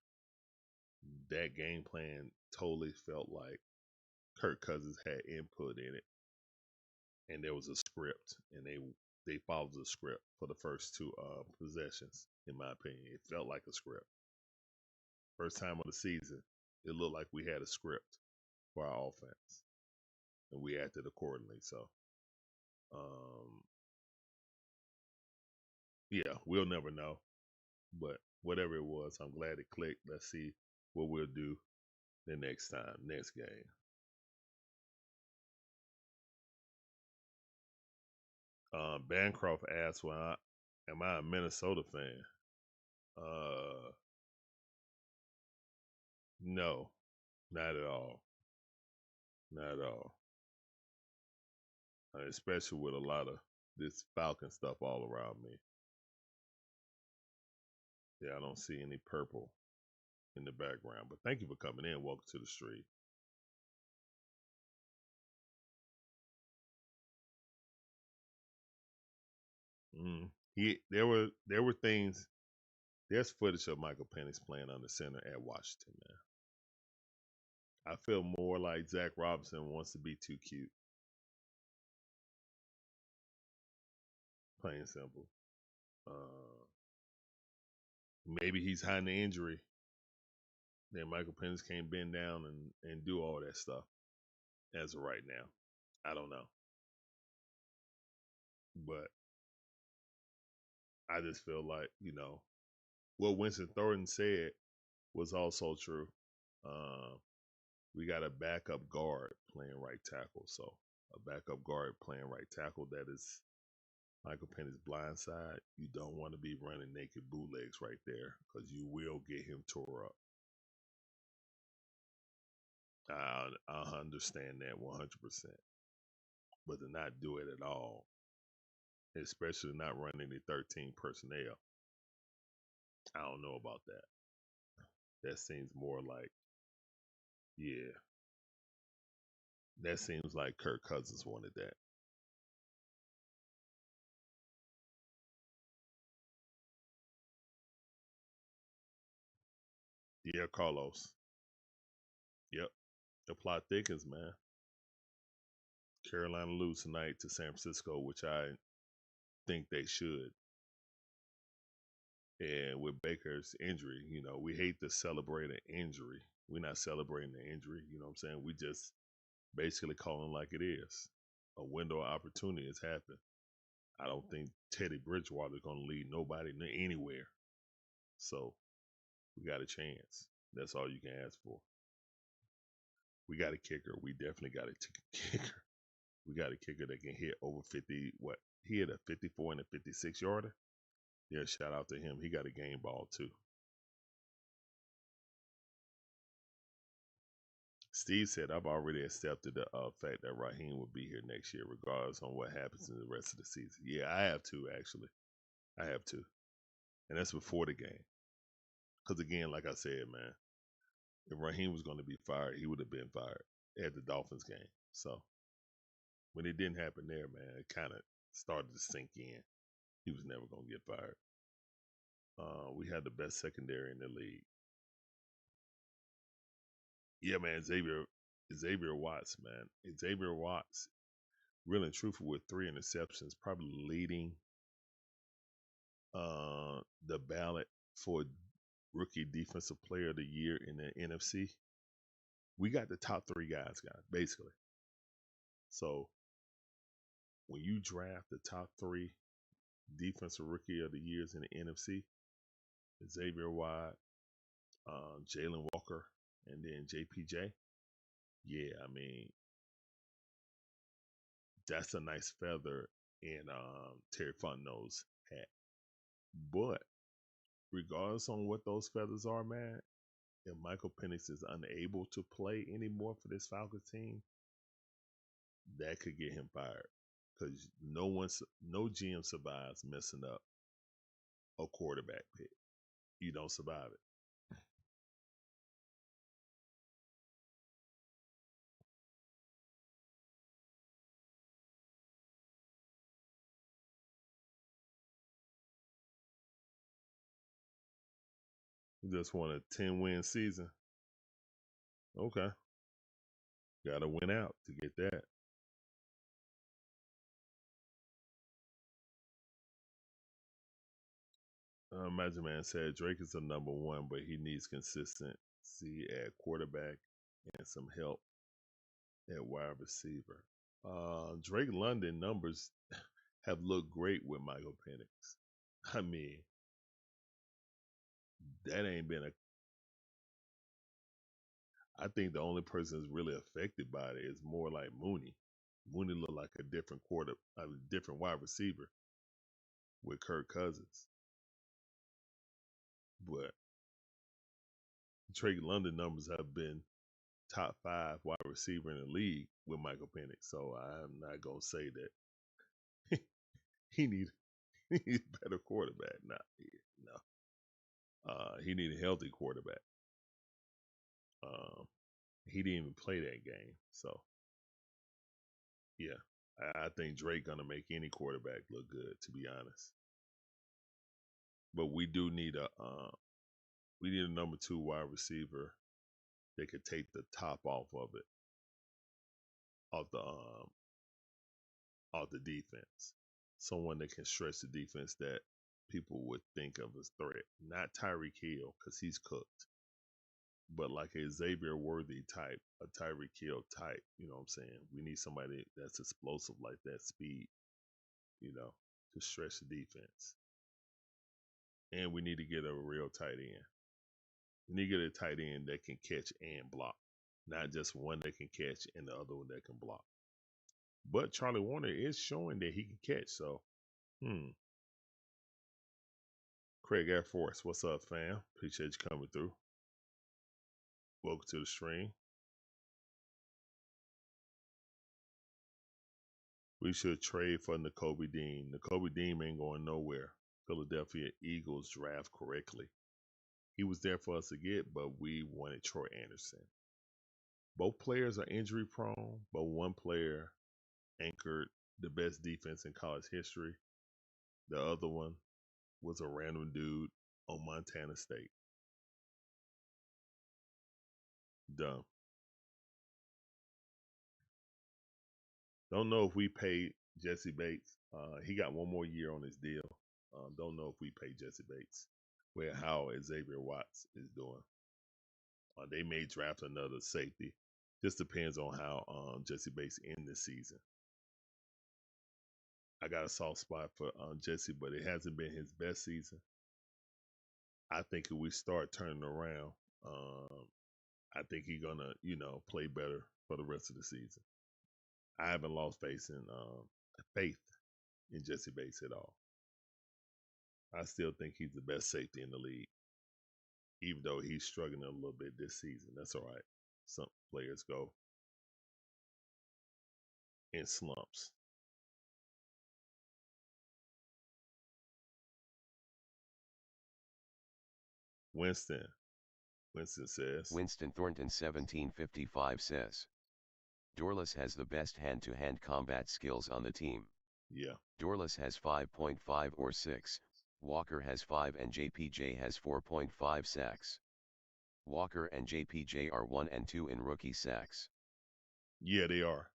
That game plan totally felt like Kirk Cousins had input in it, and there was a script, and they followed the script for the first 2 possessions. In my opinion, it felt like a script. First time of the season, it looked like we had a script for our offense, and we acted accordingly. So, yeah, we'll never know, but whatever it was, I'm glad it clicked. Let's see what we'll do the next time, next game. Bancroft asked, "Well, am I a Minnesota fan?" No, not at all. Not at all. Especially with a lot of this Falcon stuff all around me. Yeah, I don't see any purple in the background. But thank you for coming in. Welcome to the street. There were things. There's footage of Michael Penix playing under center at Washington, man. I feel more like Zach Robinson wants to be too cute. Plain and simple. Maybe he's hiding the injury. Then Michael Penix can't bend down and do all that stuff as of right now. I don't know. But I just feel like, what Winston Thornton said was also true. We got a backup guard playing right tackle. So a backup guard playing right tackle that is Michael Penix's blind side. You don't want to be running naked bootlegs right there because you will get him tore up. I understand that 100%. But to not do it at all, especially not running the 13 personnel, I don't know about that. That seems more like, yeah, that seems like Kirk Cousins wanted that. Yeah, Carlos. Yep. The plot thickens, man. Carolina lose tonight to San Francisco, which I think they should. And with Baker's injury, we hate to celebrate an injury. We're not celebrating the injury, you know what I'm saying? We just basically calling like it is. A window of opportunity has happened. I don't think Teddy Bridgewater is going to lead nobody anywhere. So we got a chance. That's all you can ask for. We got a kicker. We definitely got a kicker. We got a kicker that can hit over 50. What? He hit a 54 and a 56 yarder. Yeah, shout out to him. He got a game ball too. Steve said, I've already accepted the fact that Raheem will be here next year, regardless on what happens in the rest of the season. Yeah, I have to, actually. I have to. And that's before the game. Because, again, like I said, man, if Raheem was going to be fired, he would have been fired at the Dolphins game. So, when it didn't happen there, man, it kind of started to sink in. He was never going to get fired. We had the best secondary in the league. Yeah, man, Xavier Watts, man. Xavier Watts, real and truthful, with 3 interceptions, probably leading the ballot for rookie defensive player of the year in the NFC. We got the top 3 guys, basically. So when you draft the top 3 defensive rookie of the years in the NFC, Xavier Watts, Jalen Walker, and then JPJ, yeah, I mean, that's a nice feather in Terry Fontenot's hat. But regardless on what those feathers are, man, if Michael Penix is unable to play anymore for this Falcons team, that could get him fired. Because no GM survives messing up a quarterback pick. You don't survive it. You just want a 10-win season. Okay. Gotta win out to get that. Magic Man said Drake is the number 1, but he needs consistency at quarterback and some help at wide receiver. Drake London numbers have looked great with Michael Penix. I mean, that ain't been I think the only person that's really affected by it is more like Mooney. Mooney looked like a different different wide receiver with Kirk Cousins. But Drake London numbers have been top 5 wide receiver in the league with Michael Penix. So I'm not gonna say that he need a better quarterback. No. He need a healthy quarterback. He didn't even play that game. So yeah, I think Drake gonna make any quarterback look good, to be honest. But we do need a number 2 wide receiver that could take the top off of it, off the defense. Someone that can stretch the defense that people would think of as threat. Not Tyreek Hill, because he's cooked, but like a Xavier Worthy type, a Tyreek Hill type. You know what I'm saying? We need somebody that's explosive like that, speed, to stretch the defense. And we need to get a real tight end. We need to get a tight end that can catch and block, not just one that can catch and the other one that can block. But Charlie Warner is showing that he can catch. So, Craig Air Force, what's up, fam? Appreciate you coming through. Welcome to the stream. We should trade for Nakobe Dean. Nakobe Dean ain't going nowhere. Philadelphia Eagles draft correctly. He was there for us to get, but we wanted Troy Anderson. Both players are injury prone, but one player anchored the best defense in college history. The other one was a random dude on Montana State. Dumb. Don't know if we paid Jesse Bates. He got one more year on his deal. Don't know if we pay Jesse Bates. Well, how Xavier Watts is doing. They may draft another safety. Just depends on how Jesse Bates end this season. I got a soft spot for Jesse, but it hasn't been his best season. I think if we start turning around, I think he's gonna, play better for the rest of the season. I haven't lost faith in Jesse Bates at all. I still think he's the best safety in the league, even though he's struggling a little bit this season. That's all right. Some players go in slumps. Winston says. Winston Thornton 1755 says. Dorless has the best hand-to-hand combat skills on the team. Yeah. Dorless has 5.5 or 6, Walker has 5 and JPJ has 4.5 sacks. Walker and JPJ are 1 and 2 in rookie sacks. Yeah, they are.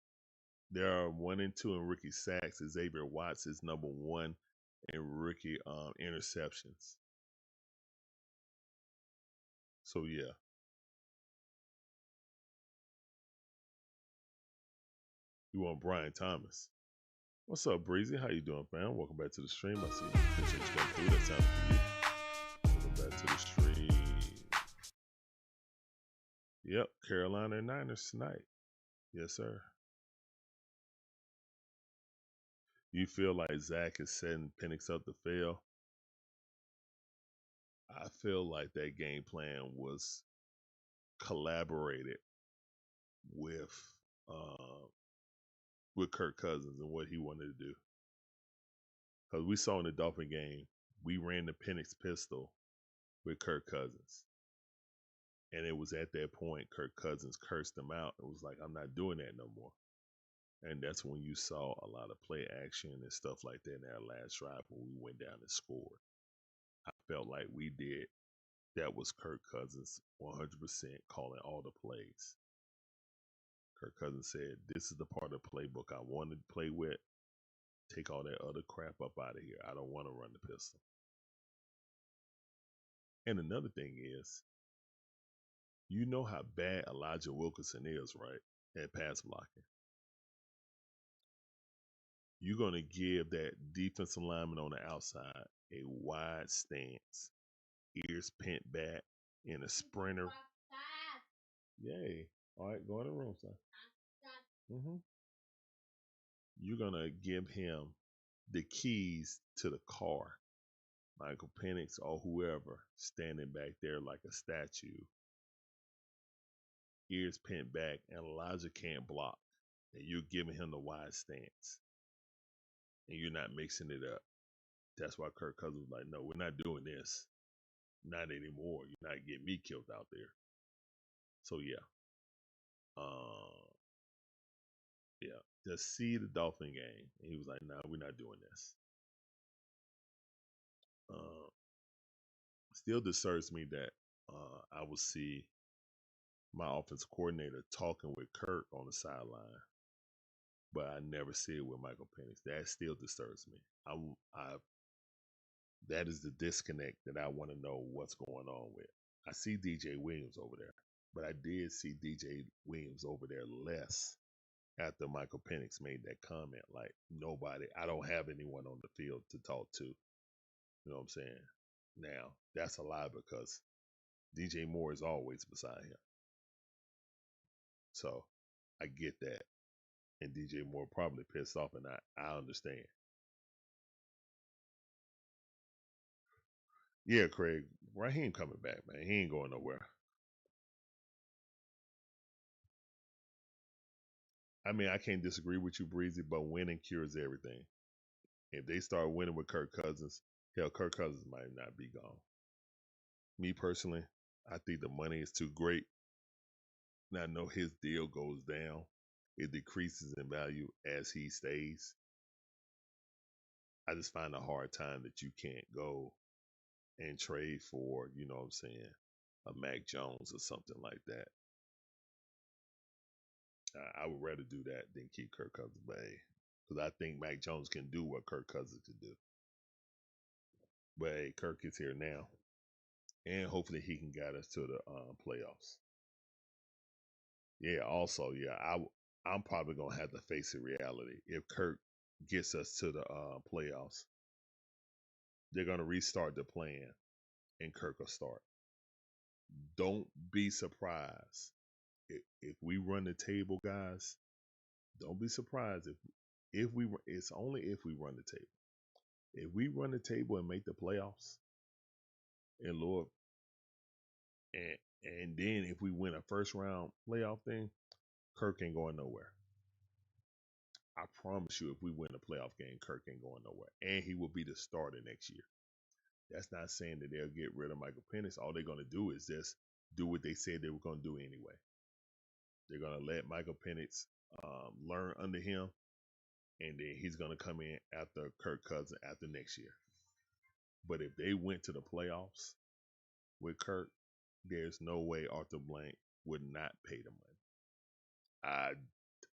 They are 1 and 2 in rookie sacks. Xavier Watts is number 1 in rookie interceptions. So yeah. You want Brian Thomas. What's up, Breezy? How you doing, fam? Welcome back to the stream. I see you. Appreciate you coming through. That sounds for you. Welcome back to the stream. Yep, Carolina Niners tonight. Yes, sir. You feel like Zach is setting Penix up to fail? I feel like that game plan was collaborated with Kirk Cousins and what he wanted to do. Because we saw in the Dolphin game, we ran the Penix pistol with Kirk Cousins. And it was at that point Kirk Cousins cursed him out and was like, I'm not doing that no more. And that's when you saw a lot of play action and stuff like that in that last drive when we went down and scored. I felt like we did. That was Kirk Cousins 100% calling all the plays. Kirk Cousins said, this is the part of the playbook I wanted to play with. Take all that other crap up out of here. I don't want to run the pistol. And another thing is, you know how bad Elijah Wilkinson is, right? At pass blocking. You're going to give that defensive lineman on the outside a wide stance, ears pent back, in a sprinter. Yay. All right, go in the room, son. You're going to give him the keys to the car. Michael Penix or whoever standing back there like a statue. Ears pent back, and Elijah can't block. And you're giving him the wide stance. And you're not mixing it up. That's why Kirk Cousins was like, no, we're not doing this. Not anymore. You're not getting me killed out there. So, yeah. Just see the Dolphin game. And he was like, no, we're not doing this. Still disturbs me that I will see my offensive coordinator talking with Kirk on the sideline, but I never see it with Michael Penix. That still disturbs me. That is the disconnect that I want to know what's going on with. I see DJ Williams over there, but I did see DJ Williams over there less after Michael Penix made that comment. Like, nobody, I don't have anyone on the field to talk to. You know what I'm saying? Now, that's a lie because DJ Moore is always beside him. So I get that. And DJ Moore probably pissed off, and I understand. Yeah, Craig, Raheem coming back, man. He ain't going nowhere. I mean, I can't disagree with you, Breezy, but winning cures everything. If they start winning with Kirk Cousins, hell, Kirk Cousins might not be gone. Me personally, I think the money is too great. And I know his deal goes down. It decreases in value as he stays. I just find a hard time that you can't go and trade for, you know what I'm saying, a Mac Jones or something like that. I would rather do that than keep Kirk Cousins, but hey, because I think Mac Jones can do what Kirk Cousins can do. But hey, Kirk is here now, and hopefully he can guide us to the playoffs. Yeah. Also, yeah, I'm probably gonna have to face the reality. If Kirk gets us to the playoffs, they're gonna restart the plan, and Kirk will start. Don't be surprised if we run the table, guys. Don't be surprised if we. It's only if we run the table. If we run the table and make the playoffs, and Lord, and then if we win a first round playoff thing, Kirk ain't going nowhere. I promise you, if we win a playoff game, Kirk ain't going nowhere, and he will be the starter next year. That's not saying that they'll get rid of Michael Penix. All they're gonna do is just do what they said they were gonna do anyway. They're gonna let Michael Penix learn under him, and then he's gonna come in after Kirk Cousins after next year. But if they went to the playoffs with Kirk, there's no way Arthur Blank would not pay the money.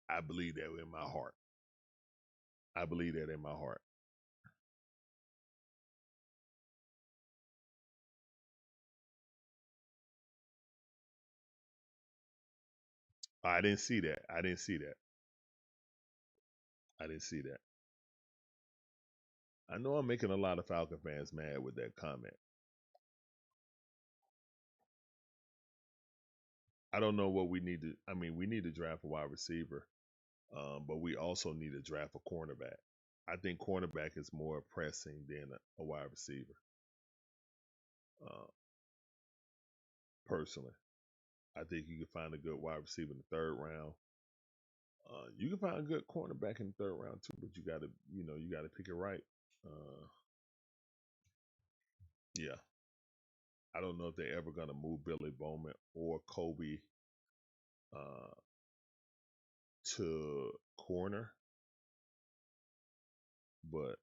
I believe that in my heart. I believe that in my heart. I didn't see that. I didn't see that. I didn't see that. I know I'm making a lot of Falcon fans mad with that comment. I don't know what we need to. I mean, we need to draft a wide receiver, but we also need to draft a cornerback. I think cornerback is more pressing than a wide receiver. Personally, I think you can find a good wide receiver in the third round. You can find a good cornerback in the third round too, but you got to, you got to pick it right. Yeah, I don't know if they're ever gonna move Billy Bowman or Kobe to corner, but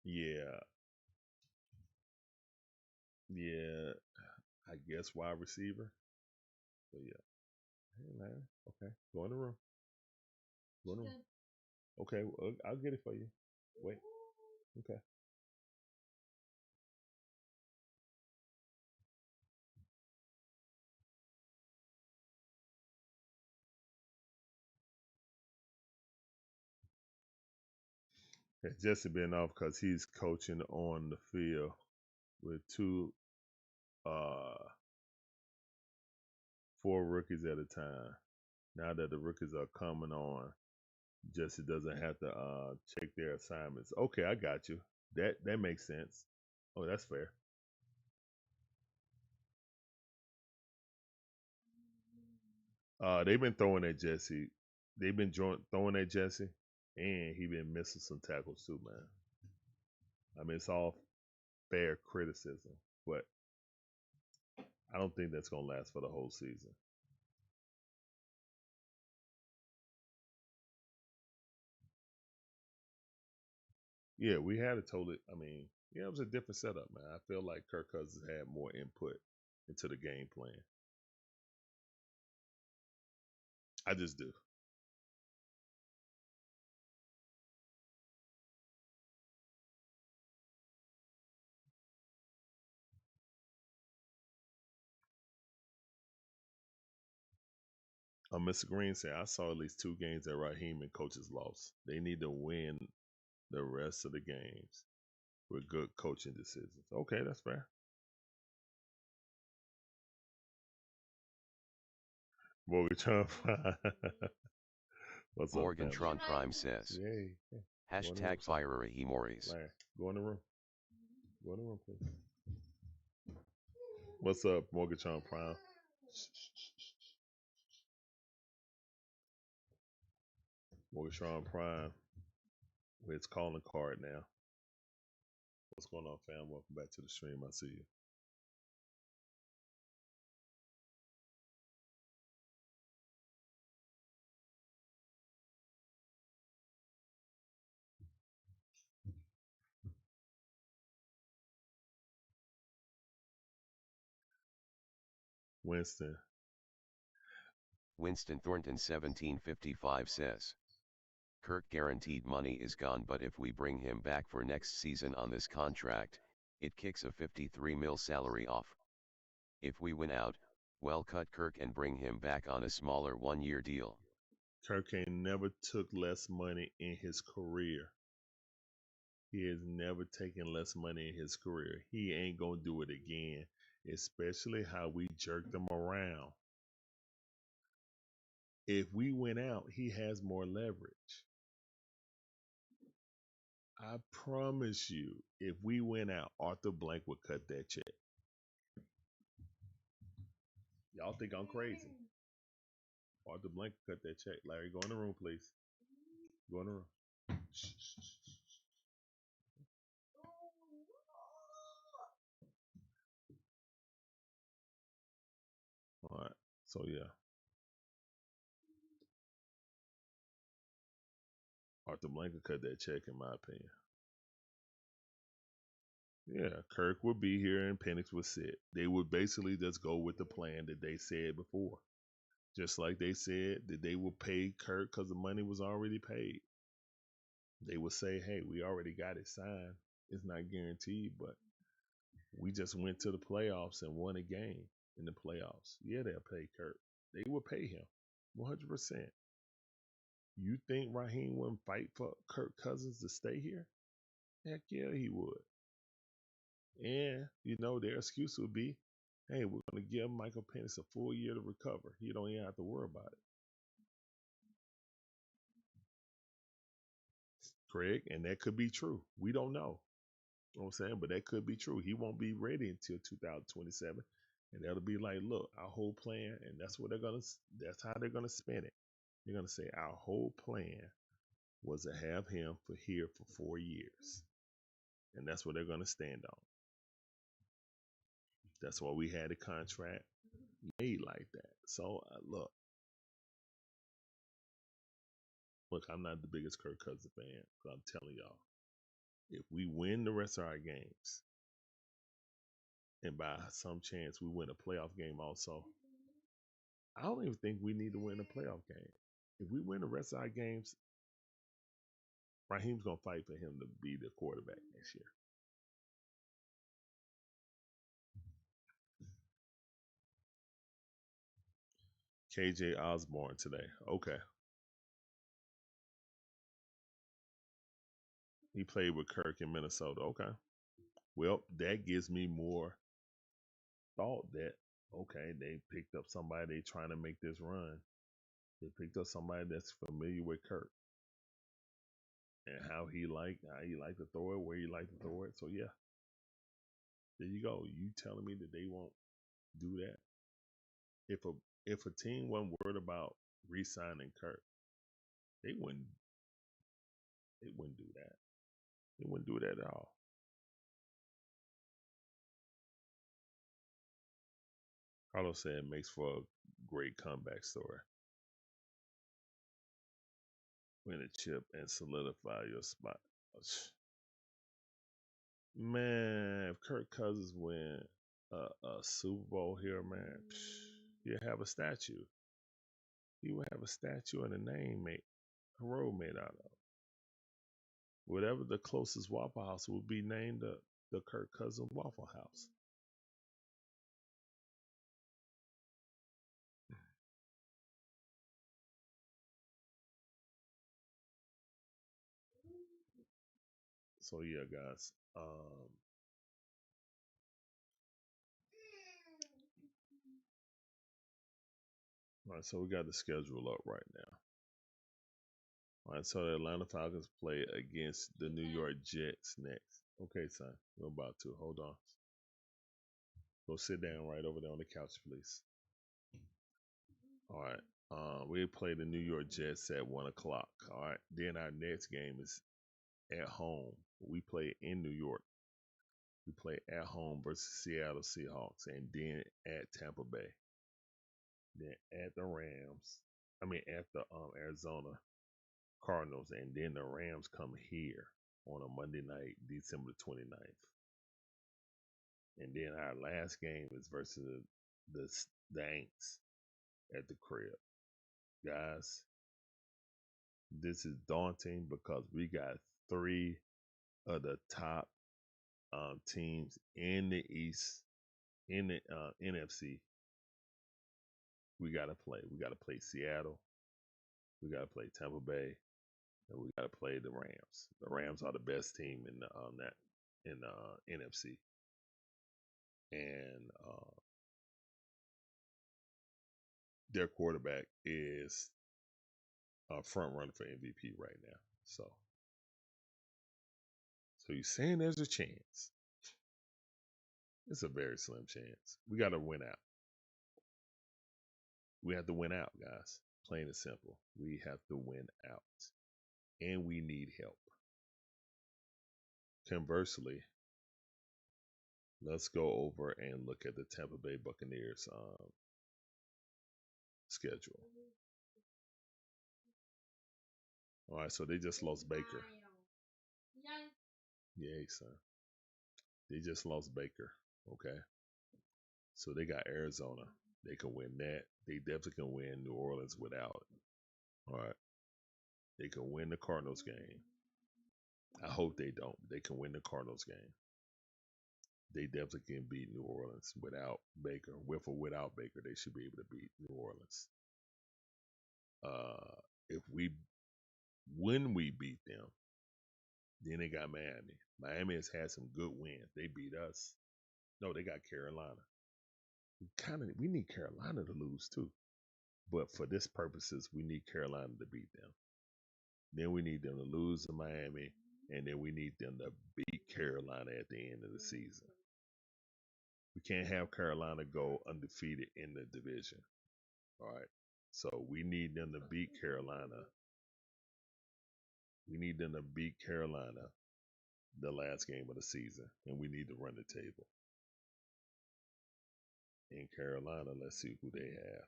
yeah, yeah, I guess wide receiver. But yeah, hey man, okay, go in the room. Go in the room. Okay, well, I'll get it for you. Wait, okay. Has Jesse been off because he's coaching on the field with four rookies at a time. Now that the rookies are coming on, Jesse doesn't have to check their assignments. Okay, I got you. That makes sense. Oh, that's fair. They've been throwing at Jesse. They've been throwing at Jesse, and he been missing some tackles too, man. I mean, it's all fair criticism, but I don't think that's gonna last for the whole season. Yeah, we had a totally. I mean, yeah, it was a different setup, man. I feel like Kirk Cousins had more input into the game plan. I just do. Mr. Green said, I saw at least 2 games that Raheem and coaches lost. They need to win the rest of the games with good coaching decisions. Okay, that's fair. Morgan What's up, family? Morgantron Prime says, Yay. hashtag fire Raheem Morris. Larry, go in the room. Go in the room, please. What's up, Morgantron Prime? Morgantron Prime with his calling card now. What's going on, fam? Welcome back to the stream. I see you. Winston Thornton 1755 says, Kirk guaranteed money is gone, but if we bring him back for next season on this contract, it kicks a $53 million salary off. If we win out, well, cut Kirk and bring him back on a smaller 1-year deal. Kirk ain't never took less money in his career. He has never taken less money in his career. He ain't gonna do it again, especially how we jerked him around. If we went out, he has more leverage. I promise you, if we went out, Arthur Blank would cut that check. Y'all think I'm crazy? Arthur Blank cut that check. Larry, go in the room, please. Go in the room. All right. So yeah, Arthur Blank cut that check, in my opinion. Yeah, Kirk would be here and Penix would sit. They would basically just go with the plan that they said before. Just like they said that they would pay Kirk because the money was already paid. They would say, hey, we already got it signed. It's not guaranteed, but we just went to the playoffs and won a game in the playoffs. Yeah, they'll pay Kirk. They would pay him 100%. You think Raheem wouldn't fight for Kirk Cousins to stay here? Heck yeah, he would. And, their excuse would be, hey, we're going to give Michael Penix a full year to recover. He don't even have to worry about it. Craig, and that could be true. We don't know. You know what I'm saying? But that could be true. He won't be ready until 2027. And that'll be like, look, our whole plan, and that's how they're gonna spin it. They're gonna say our whole plan was to have him here for 4 years. And that's what they're gonna stand on. That's why we had a contract made like that. So look, I'm not the biggest Kirk Cousins fan, but I'm telling y'all, if we win the rest of our games, and by some chance we win a playoff game also, I don't even think we need to win a playoff game. If we win the rest of our games, Raheem's going to fight for him to be the quarterback next year. KJ Osborne today. Okay. He played with Kirk in Minnesota. Okay. Well, that gives me more thought that, okay, they picked up somebody trying to make this run. They picked up somebody that's familiar with Kirk and how he liked to throw it, where he liked to throw it. So, yeah. There you go. You telling me that they won't do that? If a team wasn't worried about re-signing Kirk, they wouldn't do that. They wouldn't do that at all. Carlos said it makes for a great comeback story. Win a chip and solidify your spot. Man, if Kirk Cousins win a Super Bowl here, man, he'll have a statue. He will have a statue and a name a road made out of. Whatever the closest Waffle House will be named the Kirk Cousins Waffle House. So yeah, guys. All right, so we got the schedule up right now. All right, so the Atlanta Falcons play against the New York Jets next. Okay, son, we're about to. Hold on. Go sit down right over there on the couch, please. All right. We play the New York Jets at 1 o'clock. All right. Then our next game is at home. We play in New York. We play at home versus Seattle Seahawks, and then at Tampa Bay. Then at the Rams. At the Arizona Cardinals, and then the Rams come here on a Monday night, December 29th. And then our last game is versus the Aints at the crib. Guys, this is daunting because we got 3 of the top teams in the East, in the NFC. We got to play. We got to play Seattle. We got to play Tampa Bay, and we got to play the Rams. The Rams are the best team in the NFC, and their quarterback is a front runner for MVP right now. So you're saying there's a chance? It's a very slim chance. We got to win out. We have to win out, guys. Plain and simple. We have to win out. And we need help. Conversely, let's go over and look at the Tampa Bay Buccaneers schedule. All right, so they just lost Baker. Yay, son. They just lost Baker. Okay. So they got Arizona. They can win that. They definitely can win New Orleans without it. All right. They can win the Cardinals game. I hope they don't. They can win the Cardinals game. They definitely can beat New Orleans without Baker. With or without Baker, they should be able to beat New Orleans. When we beat them, then they got Miami. Miami has had some good wins. They beat us. No, they got Carolina. We need Carolina to lose too. But for this purposes, we need Carolina to beat them. Then we need them to lose to Miami, and then we need them to beat Carolina at the end of the season. We can't have Carolina go undefeated in the division. All right. So we need them to beat Carolina. We need them to beat Carolina the last game of the season, and we need to run the table. In Carolina, let's see who they have.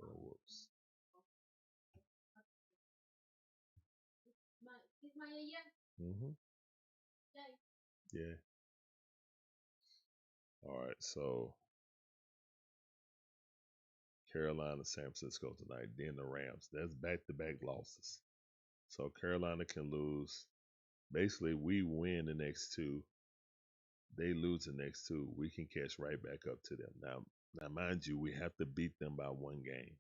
Oh, whoops. Mm-hmm. Yeah. All right. So Carolina, San Francisco tonight. Then the Rams. That's back-to-back losses. So Carolina can lose. Basically, we win the next 2. They lose the next 2. We can catch right back up to them. Now, mind you, we have to beat them by 1 game.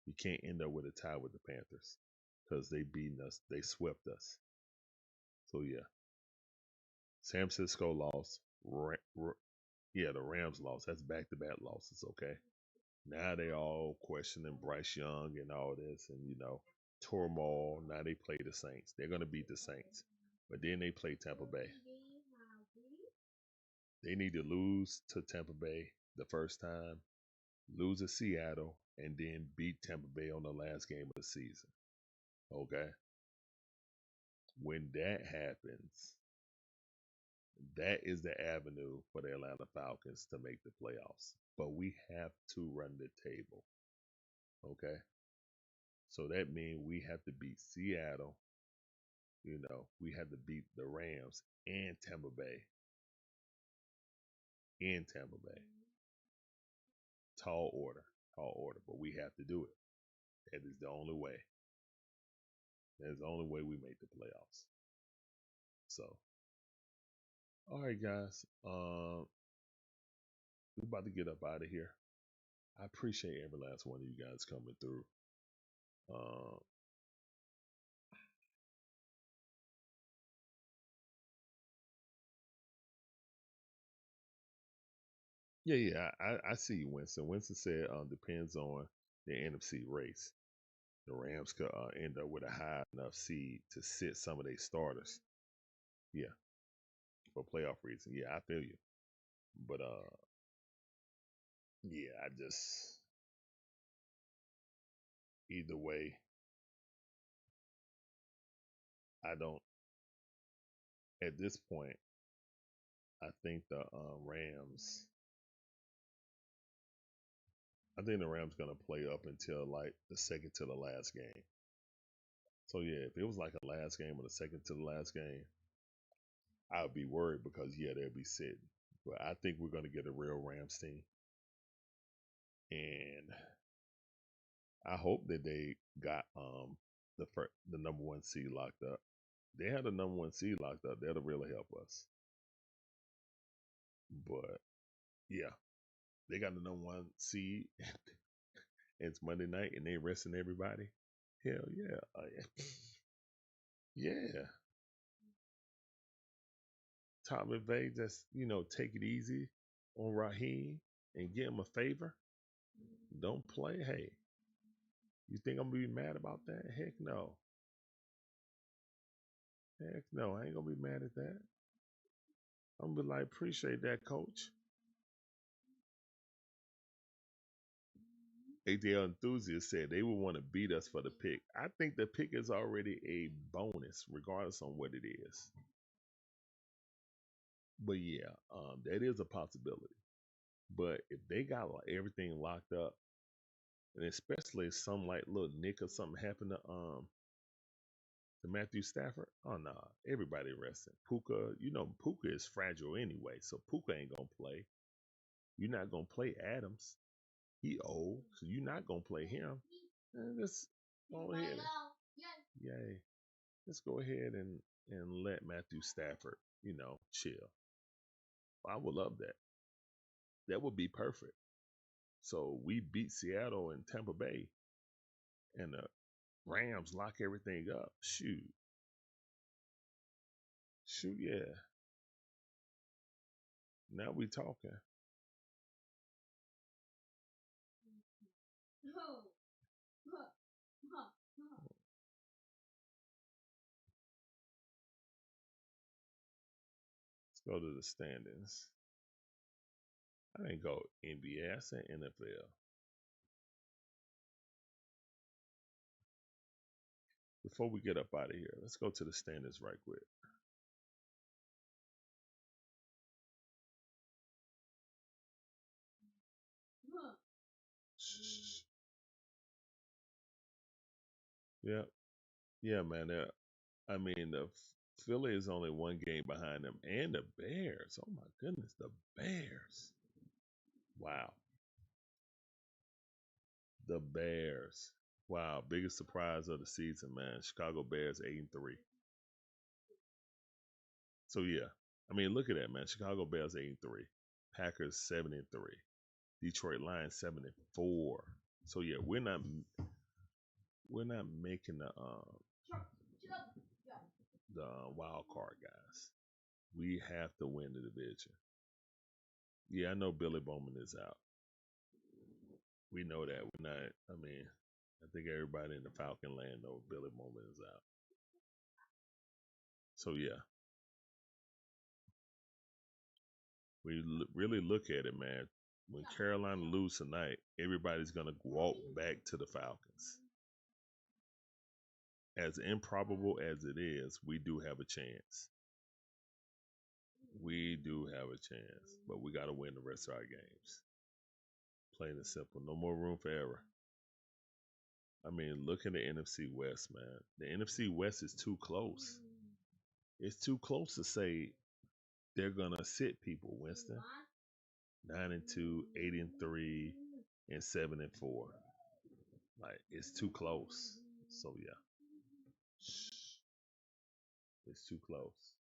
You can't end up with a tie with the Panthers because they beaten us. They swept us. So yeah, San Francisco lost. The Rams lost. That's back-to-back losses. Okay. Now they all questioning Bryce Young and all this, and turmoil. Now they play the Saints. They're gonna beat the Saints, but then they play Tampa Bay. They need to lose to Tampa Bay the first time, lose to Seattle, and then beat Tampa Bay on the last game of the season. Okay. When that happens, that is the avenue for the Atlanta Falcons to make the playoffs. But we have to run the table. Okay. So that means we have to beat Seattle. We have to beat the Rams and Tampa Bay. In Tampa Bay. Tall order. But we have to do it. That is the only way. That is the only way we make the playoffs. So, all right, guys. We're about to get up out of here. I appreciate every last one of you guys coming through. Uh, yeah. I see you, Winston. Winston said depends on the NFC race. The Rams could end up with a high enough seed to sit some of their starters. Yeah, for playoff reasons. Yeah, I feel you. But yeah, I just either way, I don't. At this point, I think the Rams. I think the Rams gonna play up until like the second to the last game. So yeah, if it was like a last game or the second to the last game, I would be worried because yeah, they'll be sitting. But I think we're gonna get a real Rams team, and I hope that they got the number one seed locked up. They had the number one seed locked up. That'll really help us. But yeah, they got the number one seed. It's Monday night and they resting everybody. Hell yeah, yeah. Tom McVay just take it easy on Raheem and give him a favor. Don't play. Hey, you think I'm gonna be mad about that? Heck no. Heck no. I ain't gonna be mad at that. I'm gonna be like, appreciate that, coach. ATL enthusiasts said they would want to beat us for the pick. I think the pick is already a bonus, regardless on what it is. But yeah, that is a possibility. But if they got like everything locked up, and especially if some like little nick or something happened to Matthew Stafford, oh no, everybody resting. Puka, Puka is fragile anyway, so Puka ain't gonna play. You're not gonna play Adams. He old, so you're not gonna play him. And just go ahead. Yay. Let's go ahead and let Matthew Stafford, chill. I would love that. That would be perfect. So we beat Seattle and Tampa Bay, and the Rams lock everything up. Shoot, yeah. Now we talking. Let's go to the standings. I didn't go NBA. I said NFL. Before we get up out of here, let's go to the standings right quick. Yeah, yeah, man. I mean, the Philly is only one game behind them, and the Bears. Oh my goodness, the Bears! Wow, the Bears. Wow, biggest surprise of the season, man. Chicago Bears 8-3. So yeah, I mean, look at that, man. Chicago Bears 8-3, Packers 7-3, Detroit Lions 7-4. So yeah, we're not making the wild card, guys. We have to win the division. Yeah, I know Billy Bowman is out. We know that. We're not. I mean, I think everybody in the Falcon land knows Billy Bowman is out. So yeah, we really look at it, man. When Carolina lose tonight, everybody's gonna walk back to the Falcons. As improbable as it is, we do have a chance. We do have a chance, but we got to win the rest of our games. Plain and simple. No more room for error. I mean, look at the NFC West, man. The NFC West is too close. It's too close to say they're gonna sit people, Winston. 9-2, 8-3, and 7-4. Like it's too close. So yeah, it's too close.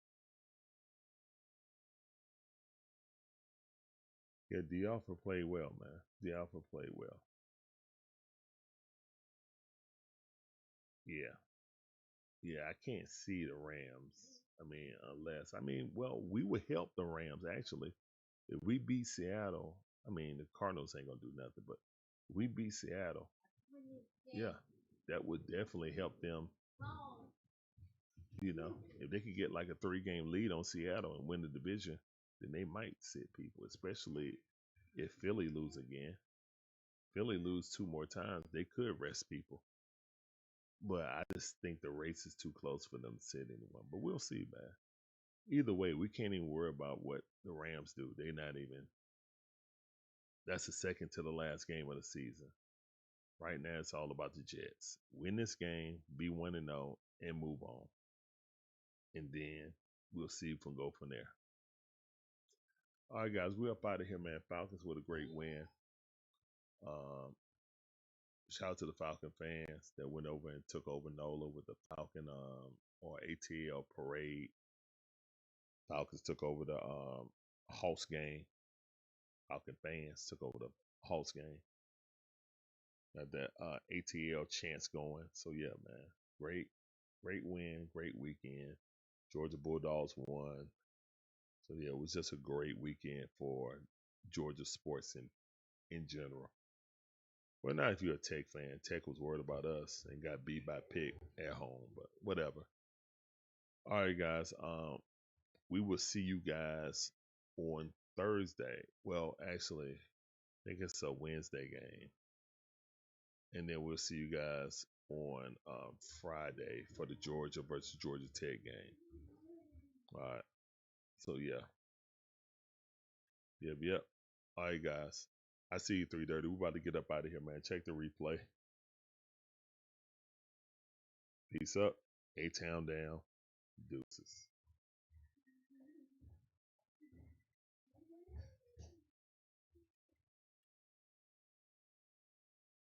Yeah, D'Alford played well, man. D'Alford played well. Yeah. Yeah, I can't see the Rams. Well, we would help the Rams actually. If we beat Seattle, the Cardinals ain't gonna do nothing, but if we beat Seattle, yeah, that would definitely help them. If they could get like a 3-game lead on Seattle and win the division, then they might sit people, especially if Philly lose again. Philly lose 2 more times, they could rest people. But I just think the race is too close for them to sit anyone. But we'll see, man. Either way, we can't even worry about what the Rams do. They're not even. That's the second to the last game of the season. Right now, it's all about the Jets. Win this game, be 1-0, and move on. And then we'll see if we can go from there. All right, guys, we're up out of here, man. Falcons with a great win. Shout out to the Falcon fans that went over and took over NOLA with the Falcon or ATL parade. Falcons took over the Hawks game. Falcon fans took over the Hawks game. Got that ATL chance going. So yeah, man, great win, great weekend. Georgia Bulldogs won. So yeah, it was just a great weekend for Georgia sports in general. Well, not if you're a Tech fan. Tech was worried about us and got beat by Pitt at home, but whatever. All right, guys. We will see you guys on Thursday. Well, actually, I think it's a Wednesday game. And then we'll see you guys on Friday for the Georgia versus Georgia Tech game. All right. So, yeah. Yep. All right, guys. I see you 3:30. We're about to get up out of here, man. Check the replay. Peace up. A-Town down. Deuces.